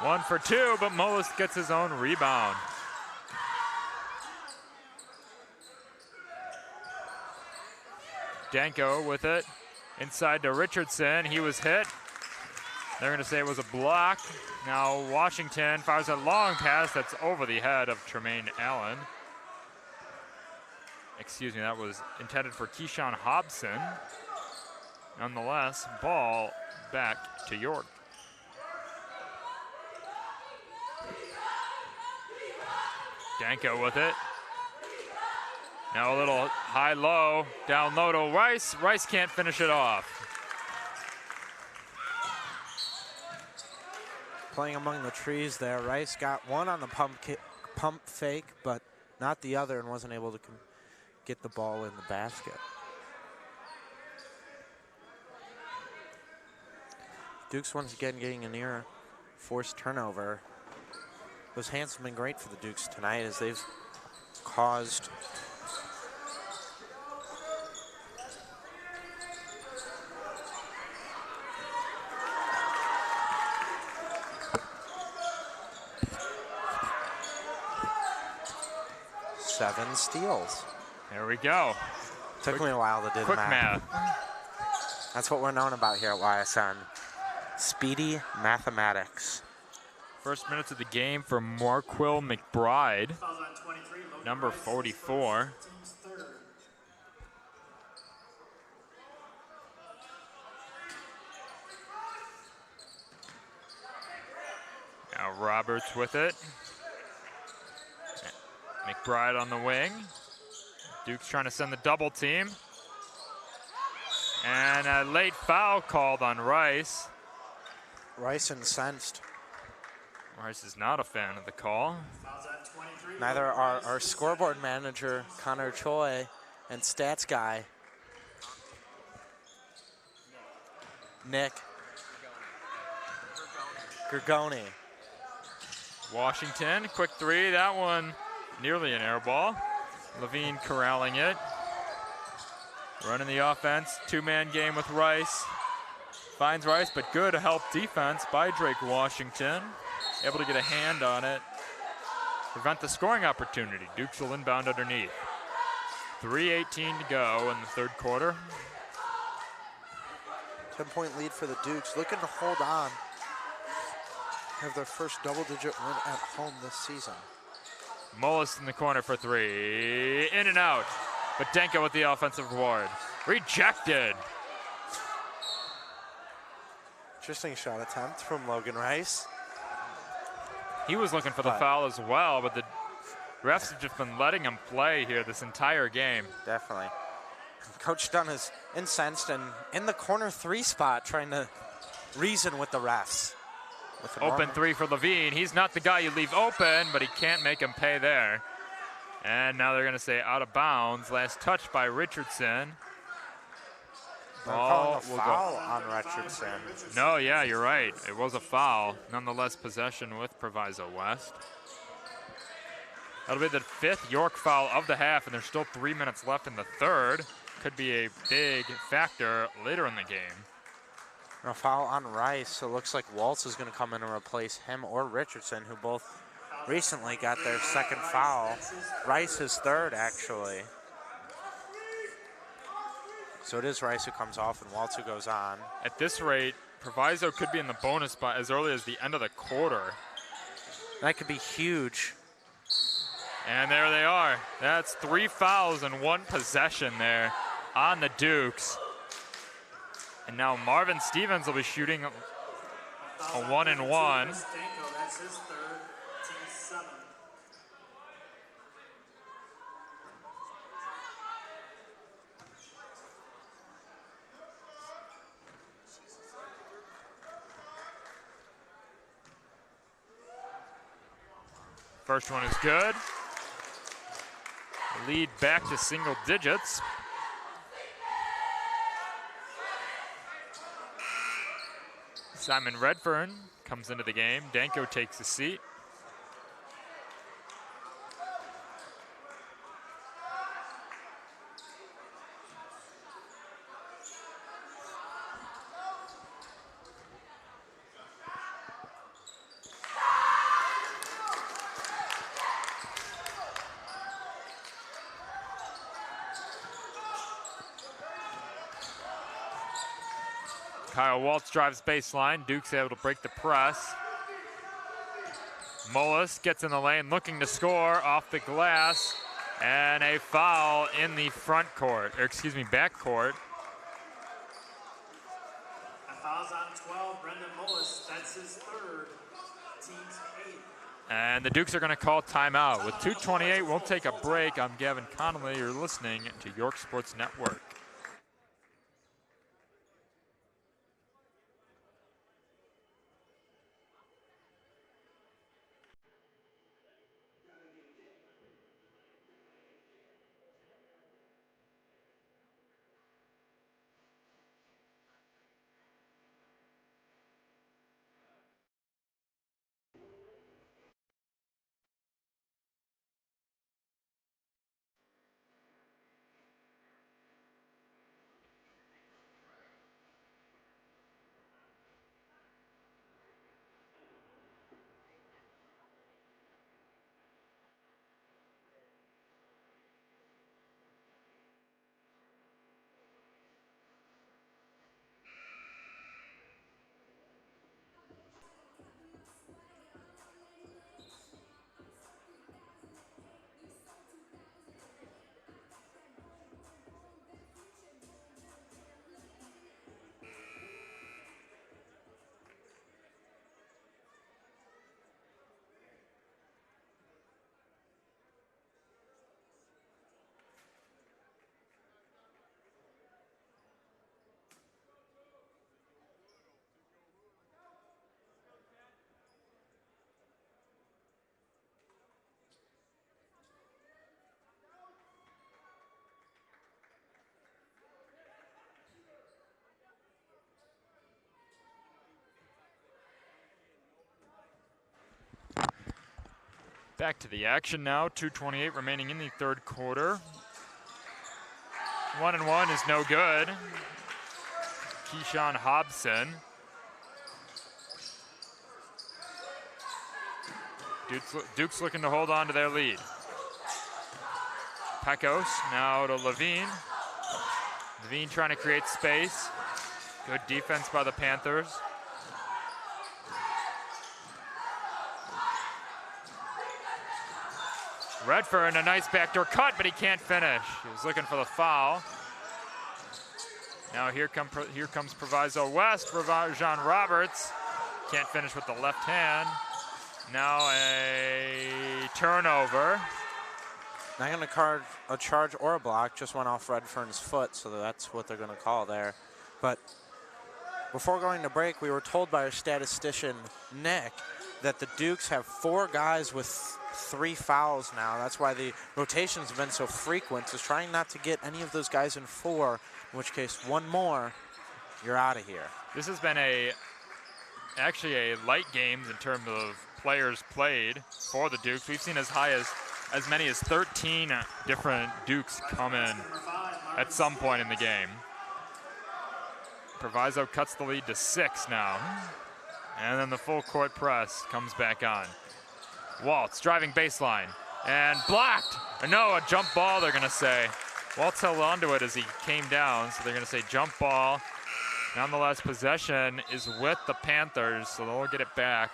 One for 2, but Mullis gets his own rebound. Danko with it. Inside to Richardson. He was hit. They're going to say it was a block. Now Washington fires a long pass that's over the head of Tremaine Allen. Excuse me, that was intended for Keyshawn Hobson. Nonetheless, ball back to York. Danko with it. Now a little high-low, down low to Rice. Rice can't finish it off. Playing among the trees there. Rice got one on the pump fake, but not the other, and wasn't able to get the ball in the basket. Dukes once again getting a near forced turnover. Those hands have been great for the Dukes tonight as they've caused seven steals. There we go. Took me a while to do the Quick math. math. That's what we're known about here at YSN. Speedy mathematics. First minutes of the game for Marquill McBride, Fouls on 23, Logan number Rice, 44. team's third. Now Roberts with it. McBride on the wing. Duke's trying to send the double team. And a late foul called on Rice. Rice incensed. Rice is not a fan of the call. Fouls on 23. Neither Logan are Rice, our his scoreboard second. manager, Connor Choi, and stats guy, Nick Gergoni. Washington, quick 3. That one nearly an air ball. Levine corralling it. Running the offense. 2-man game with Rice. Finds Rice, but good help defense by Drake Washington. Able to get a hand on it. Prevent the scoring opportunity. Dukes will inbound underneath. 3:18 to go in the third quarter. 10-point lead for the Dukes, looking to hold on. Have their first double-digit win at home this season. Mullis in the corner for 3. In and out. But Danko with the offensive reward. Rejected. Interesting shot attempt from Logan Rice. He was looking for the foul as well, but the refs have just been letting him play here this entire game. Definitely. Coach Dunn is incensed and in the corner 3 spot trying to reason with the refs. With Open 3 for Levine. He's not the guy you leave open, but he can't make him pay there. And now they're going to say out of bounds. Last touch by Richardson. Ball will foul on Richardson. No, yeah, you're right. It was a foul. Nonetheless, possession with Proviso West. That'll be the 5th York foul of the half, and there's still 3 minutes left in the 3rd. Could be a big factor later in the game. A foul on Rice, so it looks like Waltz is going to come in and replace him or Richardson, who both recently got their 2nd foul. Rice is 3rd, actually. So it is Rice who comes off and Waltz who goes on. At this rate, Proviso could be in the bonus spot as early as the end of the quarter. That could be huge. And there they are. That's 3 fouls and 1 possession there on the Dukes. And now Marvin Stevens will be shooting a 1-and-1. That's his 3rd, team 7. First one is good. Lead back to single digits. Simon Redfern comes into the game. Danko takes a seat. Kyle Waltz drives baseline. Duke's able to break the press. Mullis gets in the lane looking to score off the glass. And a foul in the front court, or excuse me, back court. A foul's on 12, Brendan Mullis. That's his 3rd, team's 8th. And the Dukes are going to call timeout. With 2:28, we'll take a break. I'm Gavin Connolly. You're listening to York Sports Network. Back to the action now. 2:28 remaining in the 3rd quarter. 1-and-1 is no good. Keyshawn Hobson. Duke's looking to hold on to their lead. Pecos now to Levine. Levine trying to create space. Good defense by the Panthers. Redfern, a nice backdoor cut, but he can't finish. He was looking for the foul. Now here comes Proviso West. John Roberts can't finish with the left hand. Now a turnover. Not going to card a charge or a block, just went off Redfern's foot, so that's what they're going to call there. But before going to break, we were told by our statistician, Nick, that the Dukes have 4 guys with 3 fouls now. That's why the rotations have been so frequent, is trying not to get any of those guys in 4, in which case 1 more, you're out of here. This has been actually a light game in terms of players played for the Dukes. We've seen as high as many as 13 different Dukes come in at some point in the game. Proviso cuts the lead to 6 now. And then the full court press comes back on. Waltz driving baseline and blocked. No, a jump ball, they're gonna say. Waltz held onto it as he came down, so they're gonna say jump ball. Nonetheless, possession is with the Panthers, so they'll get it back.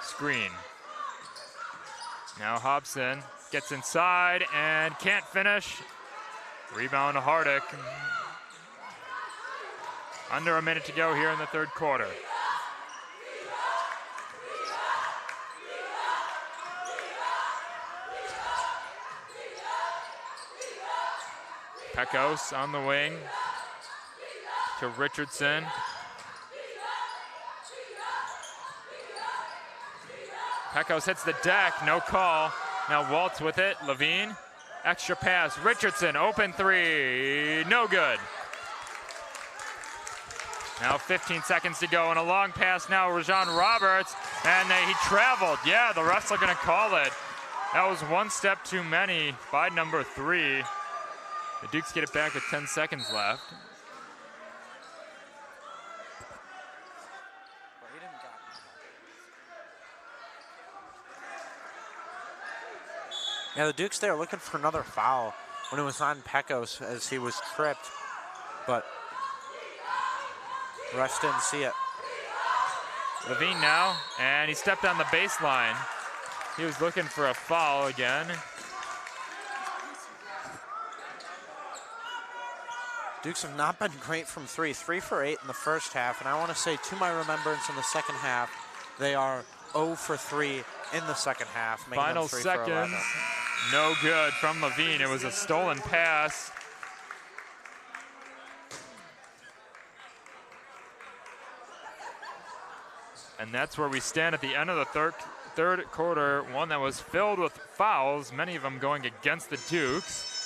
Screen. Now Hobson gets inside and can't finish. Rebound to Hardick. Under a minute to go here in the 3rd quarter. Pecos on the wing to Richardson. Pecos hits the deck, no call. Now Waltz with it, Levine. Extra pass, Richardson, open 3, no good. Now 15 seconds to go, and a long pass now, Rajon Roberts, and he traveled. Yeah, the refs are gonna call it. That was 1 step too many by number 3. The Dukes get it back with 10 seconds left. Yeah, the Dukes there looking for another foul when it was on Pecos as he was tripped, but refs didn't see it. Levine now, and he stepped on the baseline. He was looking for a foul again. Dukes have not been great from 3. 3 for 8 in the first half, and I want to say, to my remembrance, in the second half, they are 0 for 3 in the second half. Final seconds. No good from Levine. It was a stolen pass. And that's where we stand at the end of the third quarter, one that was filled with fouls, many of them going against the Dukes.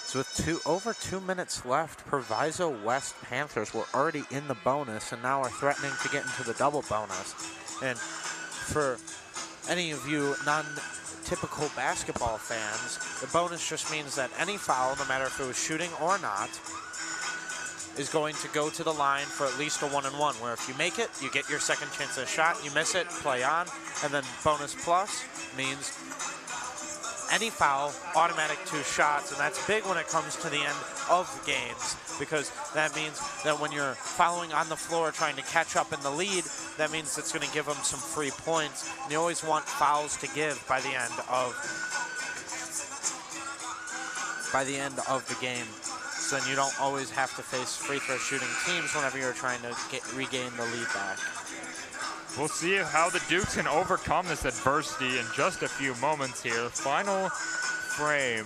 So with over 2 minutes left, Proviso West Panthers were already in the bonus and now are threatening to get into the double bonus. And for any of you non-typical basketball fans, the bonus just means that any foul, no matter if it was shooting or not, is going to go to the line for at least a 1-and-1, where if you make it, you get your second chance at a shot, you miss it, play on, and then bonus plus means any foul, automatic 2 shots, and that's big when it comes to the end of games, because that means that when you're fouling on the floor trying to catch up in the lead, that means it's going to give them some free points, and you always want fouls to give by the end of the game, so then you don't always have to face free throw shooting teams whenever you're trying to regain the lead back. We'll see how the Dukes can overcome this adversity in just a few moments here. Final frame.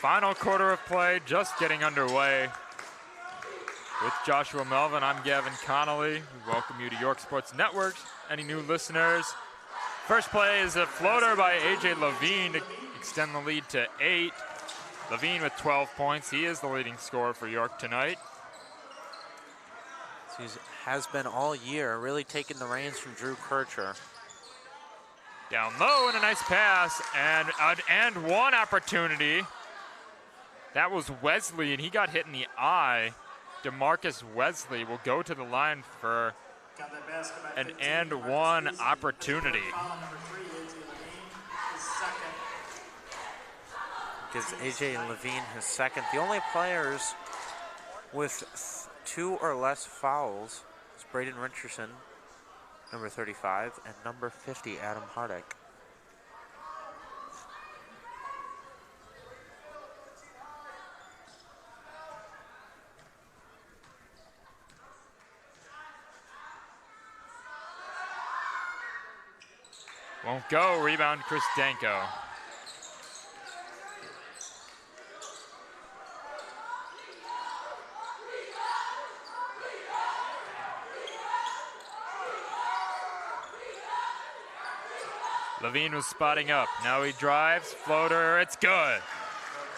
Final quarter of play just getting underway. With Joshua Melvin, I'm Gavin Connolly. We welcome you to York Sports Network. Any new listeners? First play is a floater by A.J. Levine to extend the lead to 8. Levine with 12 points. He is the leading scorer for York tonight. He has been all year, really taking the reins from Drew Kircher. Down low and a nice pass, and an and one opportunity. That was Wesley, and he got hit in the eye. DeMarcus Wesley will go to the line for an and one opportunity. Gives AJ Levine his second. The only players with 2 or less fouls is Braden Richardson, number 35, and number 50, Adam Hardick. Won't go. Rebound, Chris Danko. Levine was spotting up. Now he drives, floater, it's good.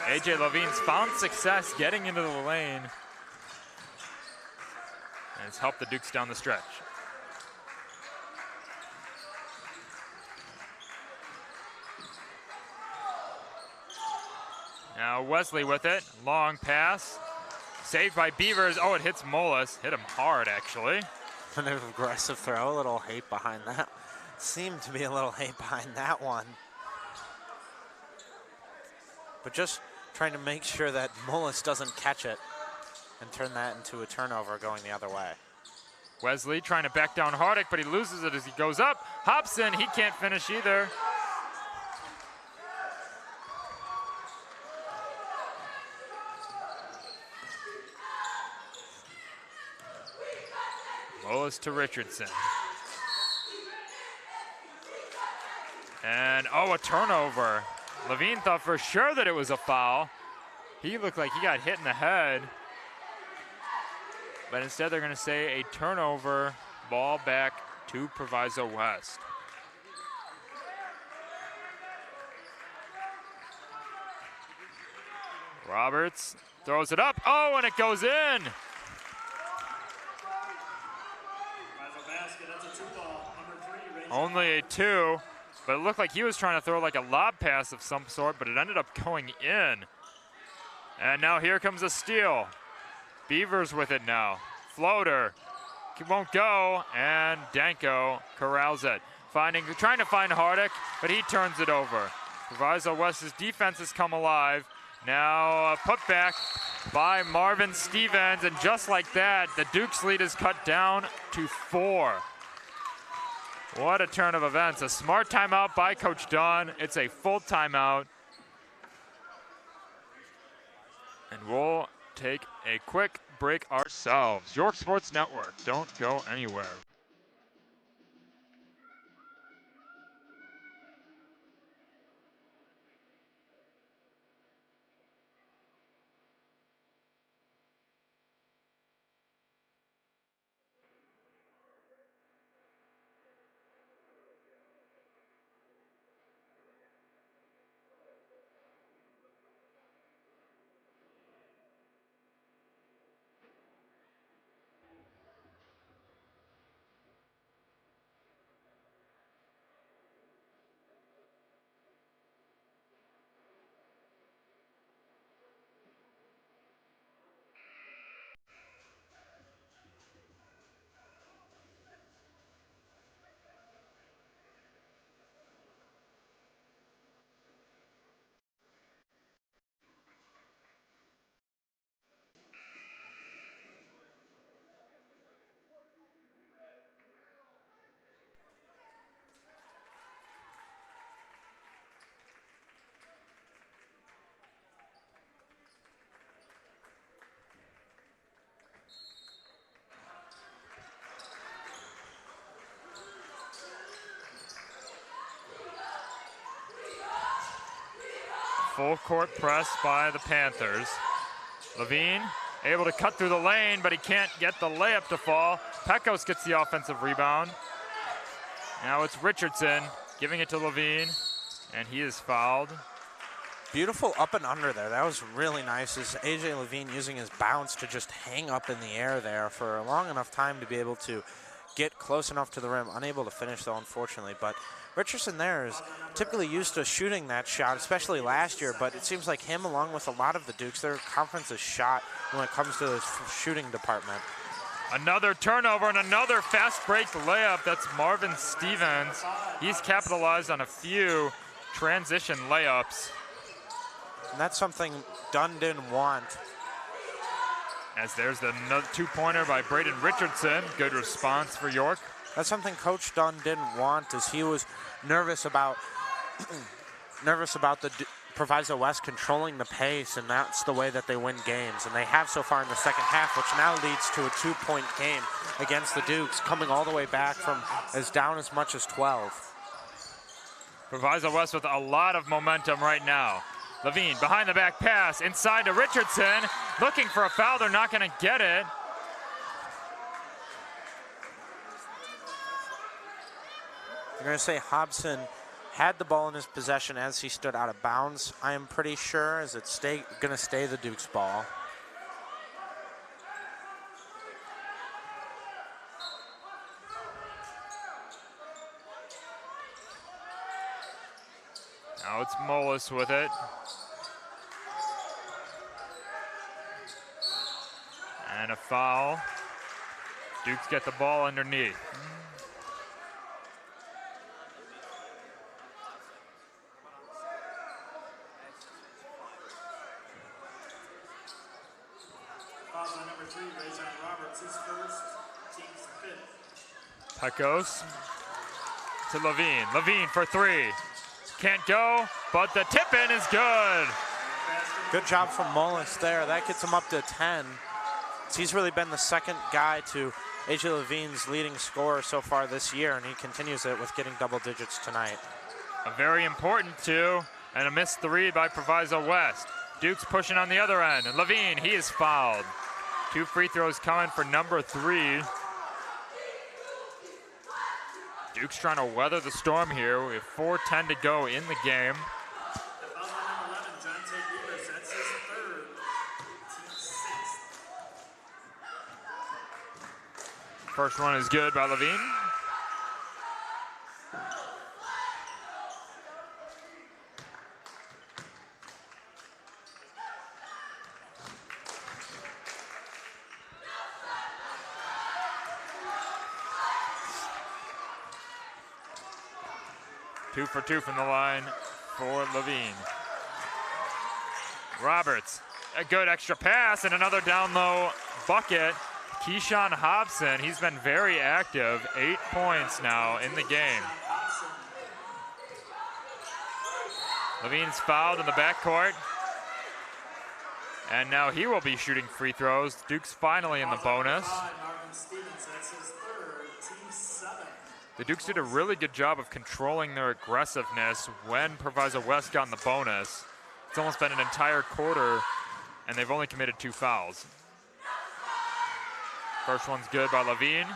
AJ Levine's found success getting into the lane. And it's helped the Dukes down the stretch. Now Wesley with it, long pass. Saved by Beavers. Oh, it hits Molas. Hit him hard, actually. An aggressive throw, a little hate behind that. Seemed to be a little hate behind that one. But just trying to make sure that Molas doesn't catch it and turn that into a turnover going the other way. Wesley trying to back down Hardick, but he loses it as he goes up. Hobson, he can't finish either. Molas to Richardson. And, oh, a turnover. Levine thought for sure that it was a foul. He looked like he got hit in the head. But instead they're going to say a turnover, ball back to Proviso West. Roberts throws it up. Oh, and it goes in. Only a 2. But it looked like he was trying to throw like a lob pass of some sort, but it ended up going in. And now here comes a steal. Beavers with it now. Floater. It won't go, and Danko corrals it. Trying to find Hardick, but he turns it over. Proviso West's defense has come alive. Now a putback by Marvin Stevens, and just like that, the Dukes lead is cut down to 4. What a turn of events. A smart timeout by Coach Dunn. It's a full timeout. And we'll take a quick break ourselves. York Sports Network. Don't go anywhere. Full court press by the Panthers. Levine able to cut through the lane, but he can't get the layup to fall. Pecos gets the offensive rebound. Now it's Richardson giving it to Levine, and he is fouled. Beautiful up and under there. That was really nice. As AJ Levine using his bounce to just hang up in the air there for a long enough time to be able to get close enough to the rim. Unable to finish though, unfortunately. But Richardson there is typically used to shooting that shot, especially last year. But it seems like him, along with a lot of the Dukes, their conference is shot when it comes to the shooting department. Another turnover and another fast break layup. That's Marvin Stevens. He's capitalized on a few transition layups. And that's something Dunn didn't want. As there's another two-pointer by Braden Richardson. Good response for York. That's something Coach Dunn didn't want, as he was nervous about the Proviso West controlling the pace, and that's the way that they win games. And they have so far in the second half, which now leads to a 2-point game against the Dukes, coming all the way back from as down as much as 12. Proviso West with a lot of momentum right now. Levine behind the back pass, inside to Richardson, looking for a foul. They're not going to get it. You're going to say Hobson had the ball in his possession as he stood out of bounds, I am pretty sure, as it's going to stay the Dukes ball. Now it's Mullis with it. And a foul. Dukes get the ball underneath. Foul on number 3, Rajon Roberts, his first, team's 5th. Pecos to Levine. Levine for 3. Can't go, but the tip-in is good. Good job from Mullis there. That gets him up to 10. He's really been the second guy to AJ Levine's leading scorer so far this year, and he continues it with getting double digits tonight. A very important 2, and a missed 3 by Proviso West. Dukes pushing on the other end, and Levine, he is fouled. 2 free throws coming for number 3. Dukes trying to weather the storm here. We have 4:10 to go in the game. Foul on number 11, Jonte Rivers, that's his 3rd, team's 6th. First one is good by Levine. Two for 2 from the line for Levine. Roberts, a good extra pass and another down low bucket. Keyshawn Hobson, he's been very active. 8 points now in the game. Levine's fouled in the backcourt. And now he will be shooting free throws. Duke's finally in the bonus. Marvin Stevens, that's his 3rd, team's 7th. The Dukes did a really good job of controlling their aggressiveness when Proviso West got in the bonus. It's almost been an entire quarter, and they've only committed 2 fouls. First one's good by Levine.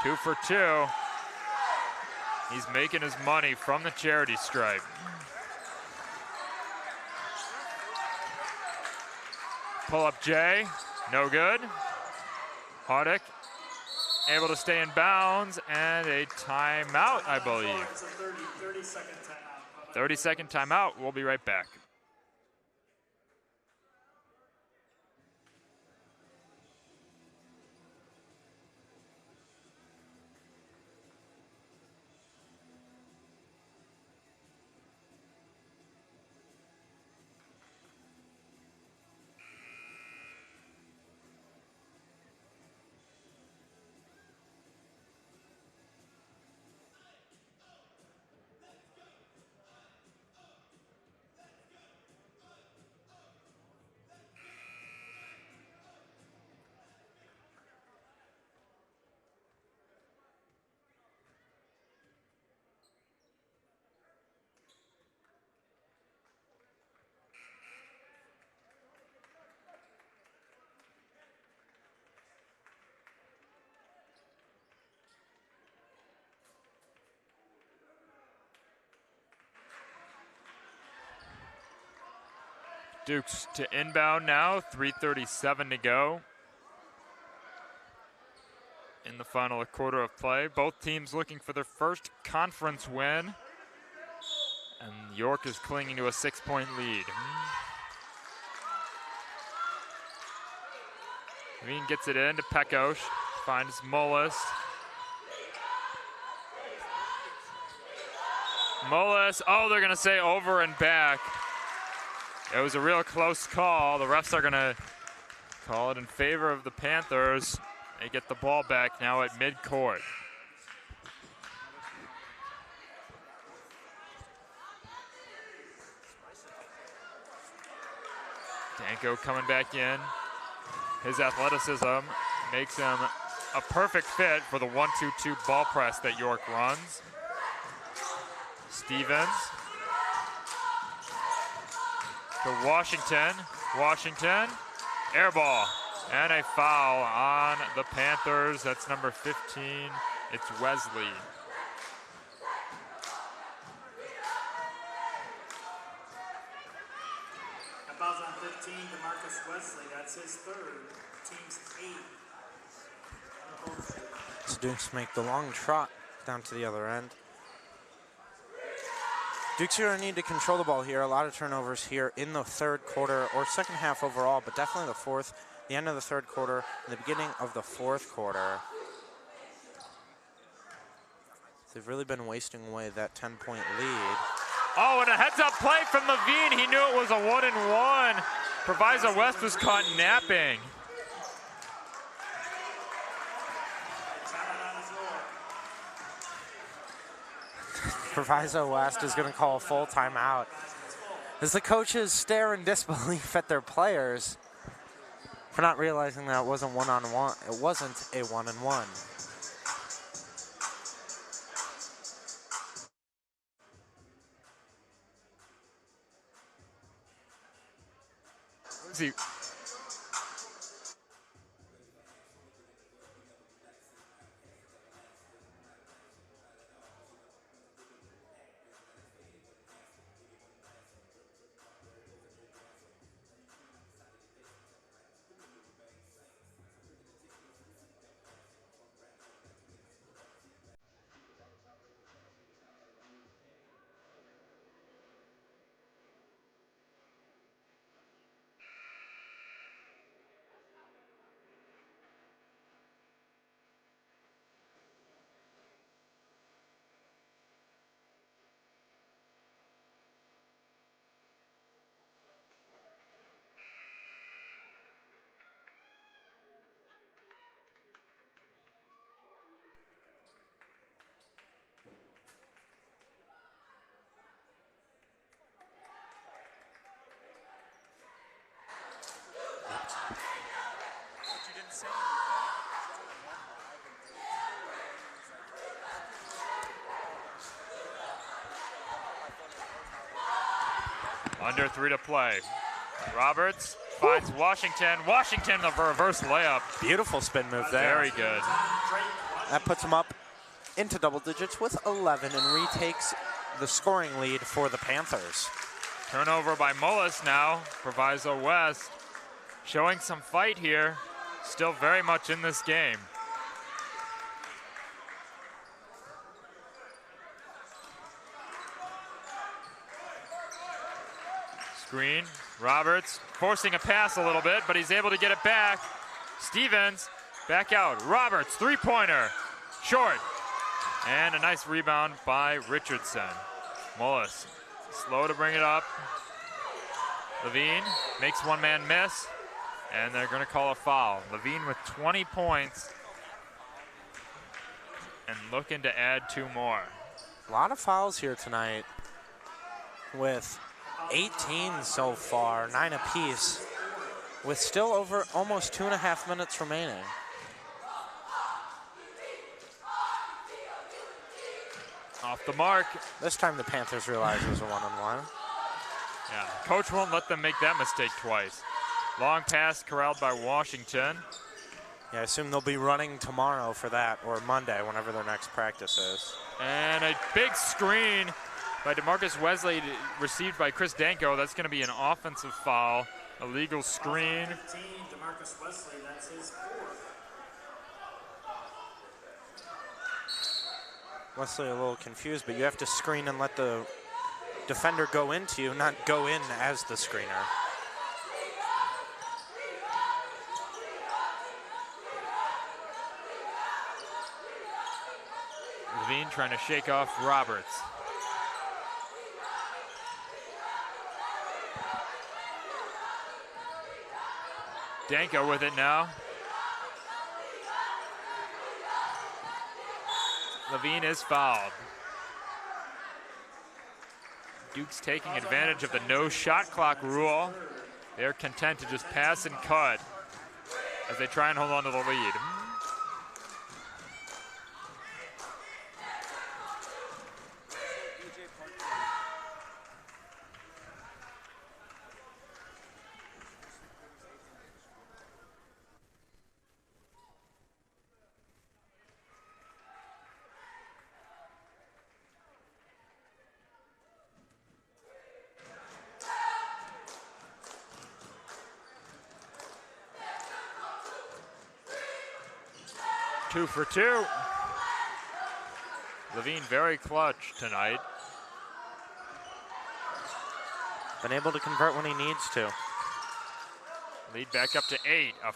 Two for 2. He's making his money from the charity stripe. Pull up Jay, no good. Hardick able to stay in bounds, and a timeout, I believe. It's a 30-second timeout. 30-second timeout. We'll be right back. Dukes to inbound now, 3:37 to go in the final quarter of play. Both teams looking for their first conference win. And York is clinging to a 6-point lead. Levine gets it in to Pekos, finds Mullis. Mullis, oh, they're gonna say over and back. It was a real close call. The refs are gonna call it in favor of the Panthers. They get the ball back now at midcourt. Danko coming back in. His athleticism makes him a perfect fit for the 1-2-2 ball press that York runs. Stevens to Washington. Washington, air ball, and a foul on the Panthers. That's number 15. It's Wesley. That foul's on 15, DeMarcus Wesley. That's his third. Team's 8. So Dukes make the long trot down to the other end. Dukes are going to need to control the ball here. A lot of turnovers here in the third quarter, or second half overall, but definitely the fourth, the end of the third quarter, and the beginning of the fourth quarter. They've really been wasting away that 10-point lead. Oh, and a heads-up play from Levine. He knew it was a 1-and-1. Proviso West was caught napping. Proviso West is going to call a full timeout as the coaches stare in disbelief at their players for not realizing that it wasn't one-on-one. It wasn't a 1-and-1. Let's see. Under 3 to play. Roberts finds Washington. Washington, the reverse layup. Beautiful spin move there. Very good. That puts him up into double digits with 11 and retakes the scoring lead for the Panthers. Turnover by Mullis now. Proviso West showing some fight here. Still very much in this game. Screen. Roberts forcing a pass a little bit, but he's able to get it back. Stevens back out. Roberts, three-pointer. Short. And a nice rebound by Richardson. Mullis slow to bring it up. Levine makes one man miss, and they're going to call a foul. Levine with 20 points and looking to add 2 more. A lot of fouls here tonight with 18 so far, 9 apiece, with still over almost 2.5 minutes remaining. Off the mark. This time the Panthers realized it was a 1-on-1. Yeah, coach won't let them make that mistake twice. Long pass corralled by Washington. Yeah, I assume they'll be running tomorrow for that, or Monday, whenever their next practice is. And a big screen by DeMarcus Wesley, received by Chris Danko. That's going to be an offensive foul, illegal screen. 15, DeMarcus Wesley, that's his fourth. Wesley a little confused, but you have to screen and let the defender go into you, not go in as the screener. Levine trying to shake off Roberts. Danko with it now. Levine is fouled. Duke's taking advantage of the no shot clock rule. They're content to just pass and cut as they try and hold on to the lead. Two for two. Levine very clutch tonight. Been able to convert when he needs to. Lead back up to 8. Foul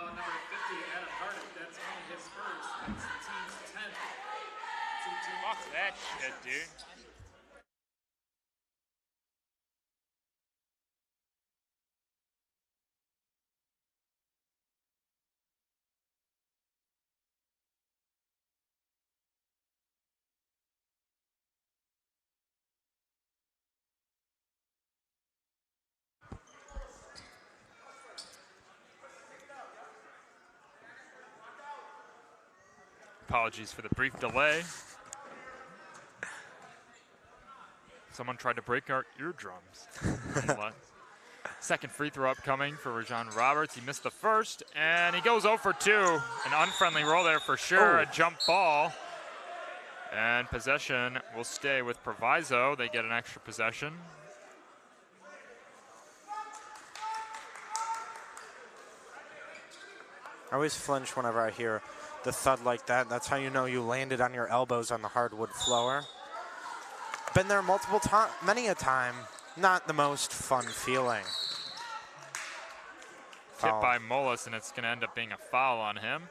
number 50, Adam Hardick, that's only his first. That's the team's 10th. Fuck that shit, dude. Apologies for the brief delay. Someone tried to break our eardrums. Second free throw upcoming for Rajon Roberts. He missed the first, and he goes 0 for 2. An unfriendly roll there for sure, a jump ball. And possession will stay with Proviso. They get an extra possession. I always flinch whenever I hear the thud like that. That's how you know you landed on your elbows on the hardwood floor. Been there multiple times, many a time. Not the most fun feeling. Hit Foul. by Mullis, and it's going to end up being a foul on him.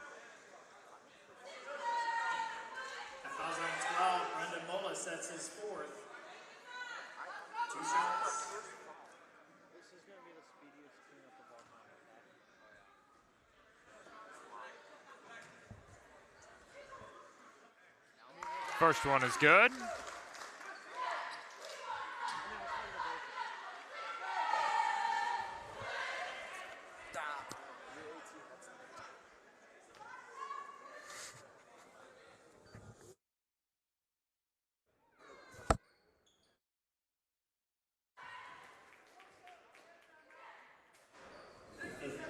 That foul's on 12, Brendan Mullis, that's his fourth. 2 shots. First one is good.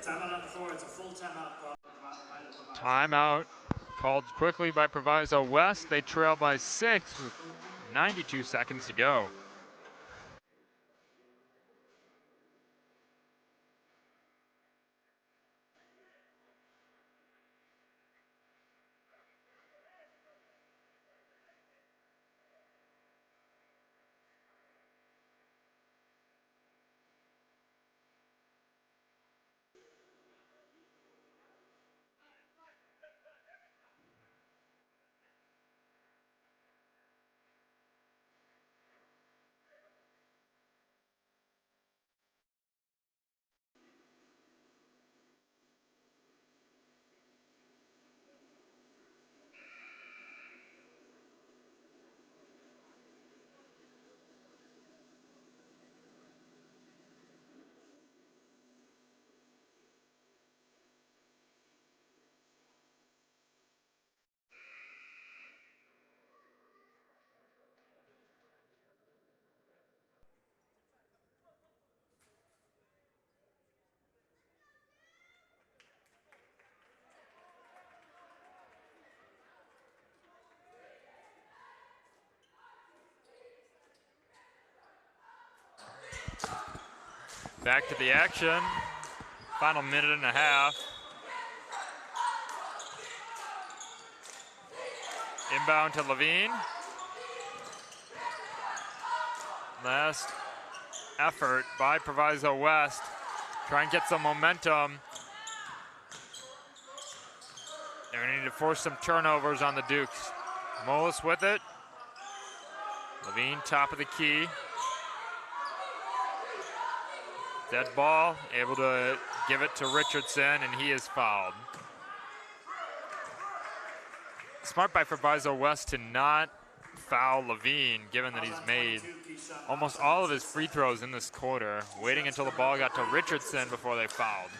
Timeout on the floor, it's a full timeout call. Timeout called quickly by Proviso West. They trail by 6 with 92 seconds to go. Back to the action. Final minute and a half. Inbound to Levine. Last effort by Proviso West. Try and get some momentum. They're going to need to force some turnovers on the Dukes. Molis with it. Levine, top of the key. Dead ball, able to give it to Richardson, and he is fouled. Smart by Proviso West to not foul Levine, given that he's made almost all of his free throws in this quarter, waiting until the ball got to Richardson before they fouled.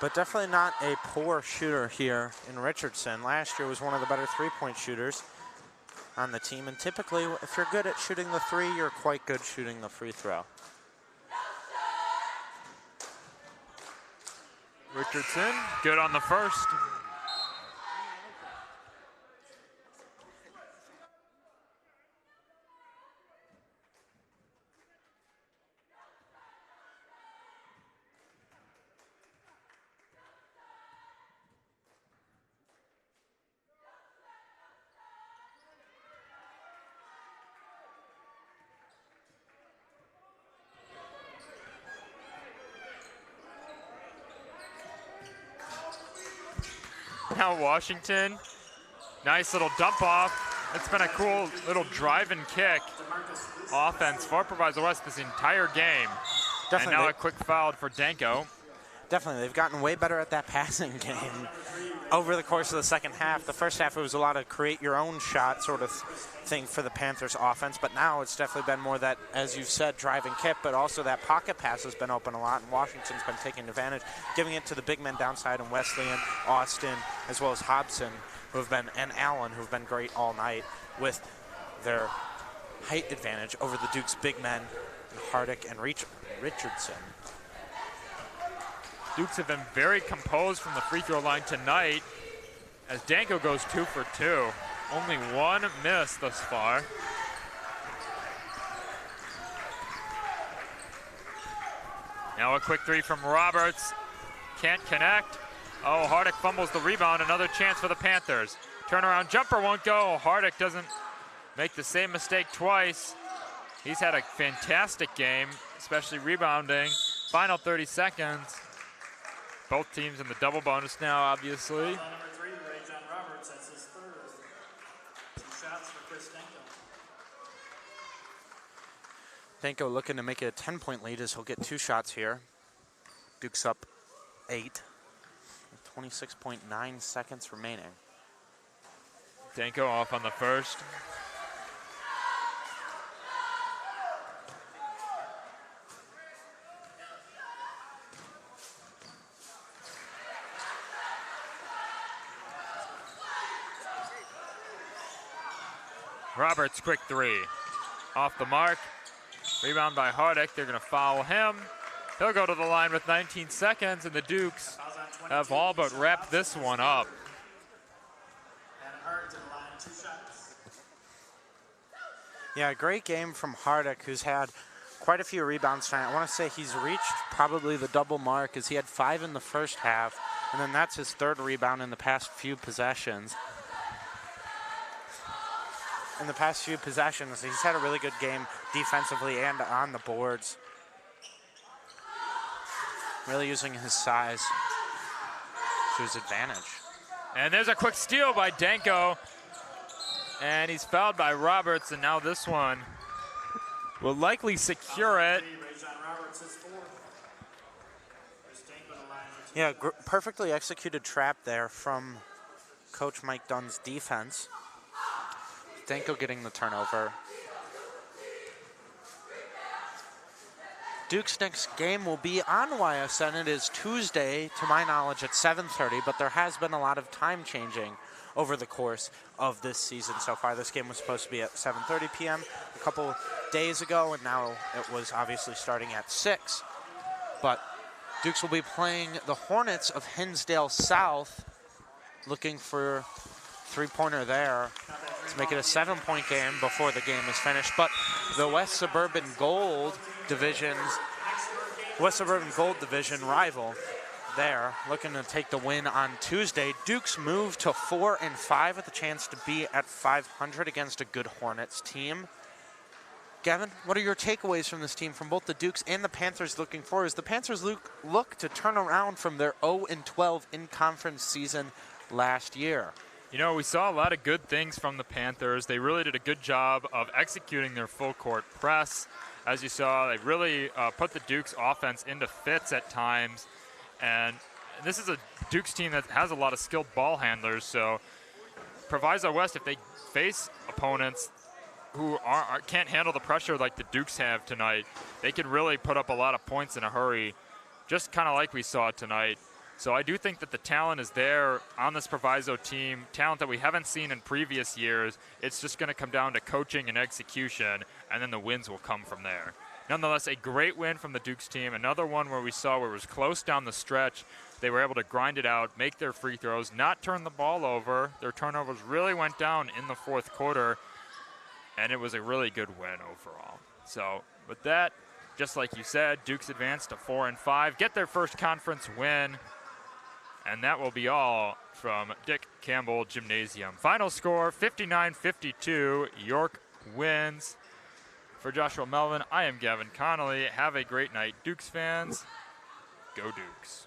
But definitely not a poor shooter here in Richardson. Last year was one of the better three-point shooters on the team, and typically if you're good at shooting the three, you're quite good shooting the free throw. Richardson, good on the first. Now Washington, nice little dump off. It's been a cool little drive and kick offense for Proviso West this entire game. Definitely. And now a quick foul for Danko. Definitely, they've gotten way better at that passing game over the course of the second half. The first half, it was a lot of create your own shot sort of thing for the Panthers offense, but now it's definitely been more that, as you've said, drive and kick, but also that pocket pass has been open a lot, and Washington's been taking advantage, giving it to the big men downside, and Wesleyan, Austin, as well as Hobson, and Allen, who've been great all night with their height advantage over the Duke's big men, Hardick and Richardson. Dukes have been very composed from the free throw line tonight as Danko goes 2 for 2. Only one miss thus far. Now a quick three from Roberts. Can't connect. Oh, Hardick fumbles the rebound. Another chance for the Panthers. Turnaround jumper won't go. Hardick doesn't make the same mistake twice. He's had a fantastic game, especially rebounding. Final 30 seconds. Both teams in the double bonus now, obviously. Number 3, Ray John Roberts, that's his third. 2 shots for Chris Danko. Danko looking to make it a 10-point lead as he'll get 2 shots here. Duke's up 8. 26.9 seconds remaining. Danko off on the first. Roberts, quick three. Off the mark. Rebound by Hardick. They're going to foul him. He'll go to the line with 19 seconds, and the Dukes have all but wrapped this one up. And Hart to the line, 2 shots. Yeah, great game from Hardick, who's had quite a few rebounds tonight. I want to say he's reached probably the double mark, as he had 5 in the first half, and then that's his 3rd rebound in the past few possessions. In the past few possessions, he's had a really good game defensively and on the boards. Really using his size to his advantage. And there's a quick steal by Danko. And he's fouled by Roberts, and now this one will likely secure it. Ray John Roberts is 4. Chris Danko to the line for 2 Yeah, shots. perfectly executed trap there from Coach Mike Dunn's defense. Danko getting the turnover. Duke's next game will be on YSN. It is Tuesday, to my knowledge, at 7:30, but there has been a lot of time changing over the course of this season so far. This game was supposed to be at 7:30 p.m. a couple days ago, and now it was obviously starting at 6. But Dukes will be playing the Hornets of Hinsdale South, looking for three-pointer there to make it a 7-point game before the game is finished. But the West Suburban Gold Division rival there, looking to take the win on Tuesday. Dukes move to 4-5 with a chance to be at 500 against a good Hornets team. Gavin, what are your takeaways from this team, from both the Dukes and the Panthers looking forward? As the Panthers look to turn around from their 0-12 in-conference season last year. You know, we saw a lot of good things from the Panthers. They really did a good job of executing their full-court press. As you saw, they really put the Dukes offense into fits at times. And this is a Dukes team that has a lot of skilled ball handlers. So Proviso West, if they face opponents who can't handle the pressure like the Dukes have tonight, they can really put up a lot of points in a hurry, just kind of like we saw tonight. So I do think that the talent is there on this Proviso team, talent that we haven't seen in previous years. It's just going to come down to coaching and execution, and then the wins will come from there. Nonetheless, a great win from the Dukes team. Another one where we saw where it was close down the stretch. They were able to grind it out, make their free throws, not turn the ball over. Their turnovers really went down in the fourth quarter, and it was a really good win overall. So with that, just like you said, Dukes advanced to 4-5, get their first conference win, and that will be all from Dick Campbell Gymnasium. Final score, 59-52, York wins. For Joshua Melvin, I am Gavin Connolly. Have a great night, Dukes fans. Go Dukes.